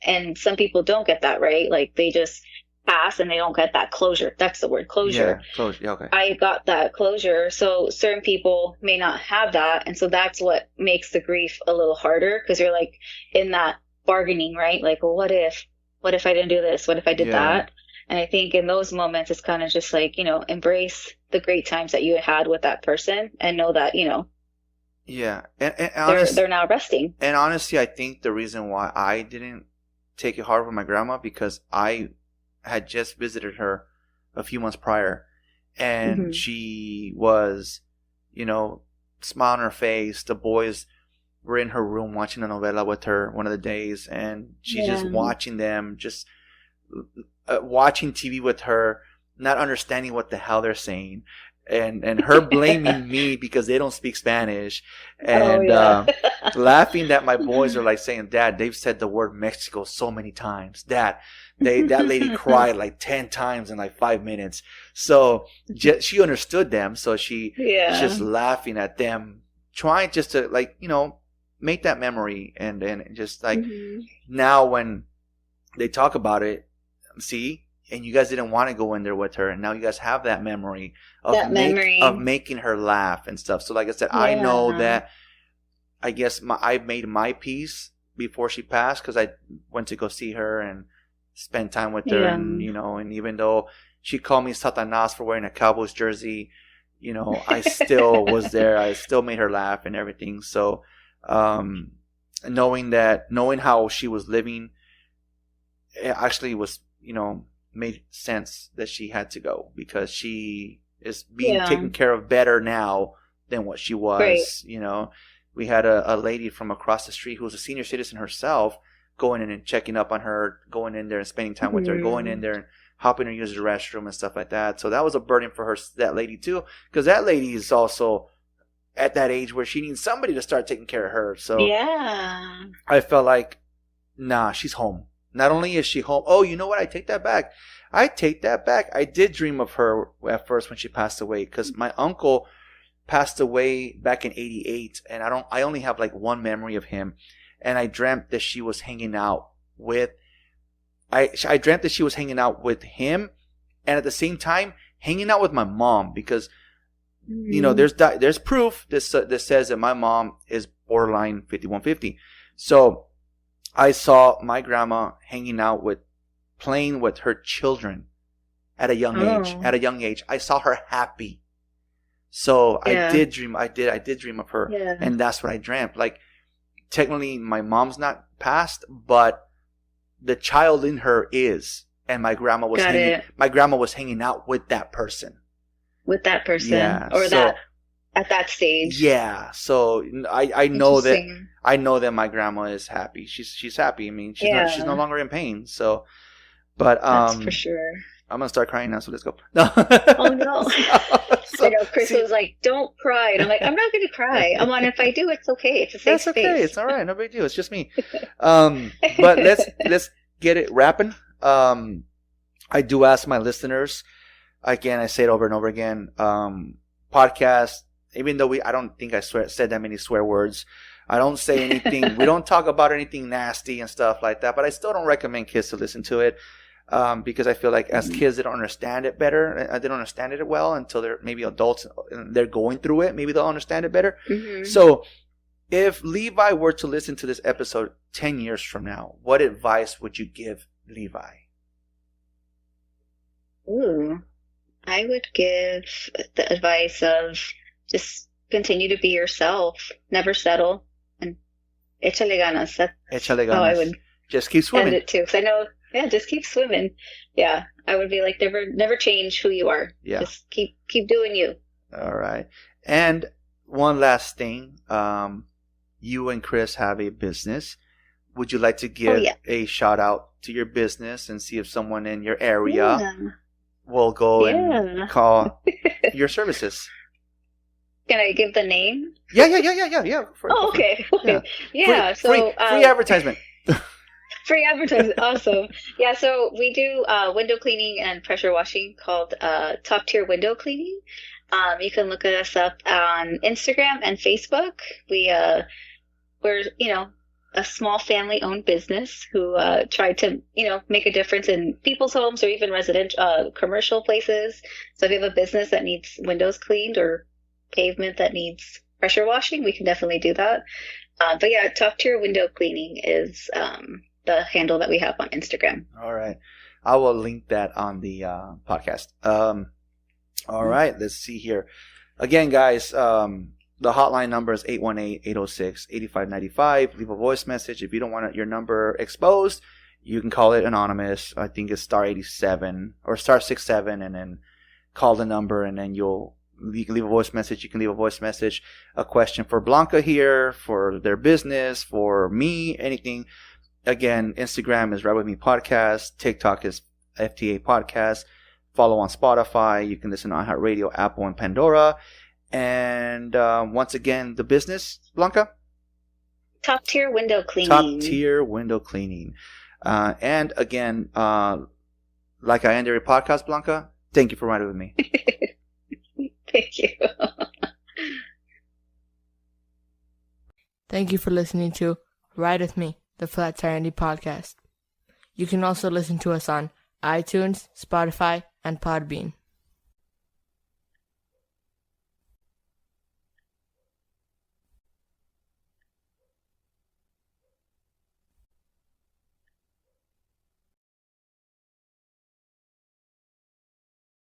and some people don't get that, right? Like, they just pass and they don't get that closure. That's the word, closure. Yeah, closure. Yeah, okay. I got that closure. So certain people may not have that. And so that's what makes the grief a little harder, because you're like in that bargaining, right? Like, well, what if I didn't do this? What if I did that? And I think in those moments, it's kind of just like, you know, embrace the great times that you had with that person and know that, you know, they're now resting. And honestly, I think the reason why I didn't take it hard with my grandma, because I had just visited her a few months prior, and she was, you know, smile on her face. The boys were in her room watching a novela with her one of the days, and she's just watching them, just watching TV with her, not understanding what the hell they're saying, and her blaming me because they don't speak Spanish, and laughing that my boys are like saying, Dad, they've said the word Mexico so many times. Dad, that lady cried like 10 times in like 5 minutes. So she understood them. So she's just laughing at them, trying just to, like, you know, make that memory. And just like now when they talk about it, see, and you guys didn't want to go in there with her, and now you guys have that memory of making her laugh and stuff. So like I said, I know that, I guess I made my peace before she passed, because I went to go see her and spend time with her, and you know, and even though she called me Satanas for wearing a Cowboys jersey, you know, I still was there. I still made her laugh and everything. So knowing how she was living, it actually was, you know, made sense that she had to go, because she is being taken care of better now than what she was. Right. You know, we had a lady from across the street who was a senior citizen herself going in and checking up on her, going in there and spending time with her, going in there and helping her use the restroom and stuff like that. So that was a burden for her, that lady too, because that lady is also at that age where she needs somebody to start taking care of her. So I felt like, nah, she's home. Not only is she home, oh, you know what? I take that back. I did dream of her at first when she passed away, because my uncle passed away back in '88, and I only have like one memory of him, and I dreamt that she was hanging out with, I dreamt that she was hanging out with him, and at the same time hanging out with my mom, because you know, there's proof that says that my mom is borderline 5150. So I saw my grandma hanging out playing with her children at a young age. I saw her happy. So I did dream of her, and that's what I dreamt. Like, technically my mom's not passed, but the child in her is, and my grandma was hanging out with that person. At that stage. Yeah. So I know that my grandma is happy. She's happy. I mean, she's no longer in pain. So, but that's for sure. I'm gonna start crying now, so let's go. No. Oh no! I know Chris was like, "Don't cry," and I'm like, "I'm not gonna cry. I'm on. If I do, it's okay. It's a safe space. That's okay. It's all right. No big deal. It's just me." But let's get it wrapping. I do ask my listeners. Again, I say it over and over again. Podcast. Even though I don't think I said that many swear words. I don't say anything. We don't talk about anything nasty and stuff like that. But I still don't recommend kids to listen to it. Because I feel like as kids, they don't understand it better. They don't understand it well until they're maybe adults and they're going through it. Maybe they'll understand it better. So if Levi were to listen to this episode 10 years from now, what advice would you give Levi? I would give the advice of just continue to be yourself. Never settle. And échale ganas. Échale ganas. How I would just keep swimming. End it too. Because I know... Yeah, just keep swimming. Yeah, I would be like, never change who you are. Yeah, just keep doing you. All right. And one last thing, you and Chris have a business, would you like to give a shout out to your business and see if someone in your area will go and call your services? Can I give the name? Yeah. Okay. Yeah. Free advertisement. Free advertisement. Awesome. Yeah. So we do window cleaning and pressure washing called Top Tier Window Cleaning. You can look us up on Instagram and Facebook. We're a small family-owned business who try to make a difference in people's homes or even residential commercial places. So if you have a business that needs windows cleaned or pavement that needs pressure washing, we can definitely do that. But yeah, Top Tier Window Cleaning is the handle that we have on Instagram. All right. I will link that on the podcast. All right. Let's see here. Again, guys, the hotline number is 818-806-8595. Leave a voice message. If you don't want your number exposed, you can call it anonymous. I think it's star 87 or star 67 and then call the number and then you can leave a voice message. You can leave a voice message, a question for Blanca here, for their business, for me, anything. Again, Instagram is Ride With Me Podcast. TikTok is FTA Podcast. Follow on Spotify. You can listen on iHeartRadio, Apple, and Pandora. And once again, the business, Blanca? Top Tier Window Cleaning. Top Tier Window Cleaning. And again, like I end every podcast, Blanca, thank you for riding with me. Thank you. Thank you for listening to Ride With Me, the Flat Tire Indie Podcast. You can also listen to us on iTunes, Spotify, and Podbean.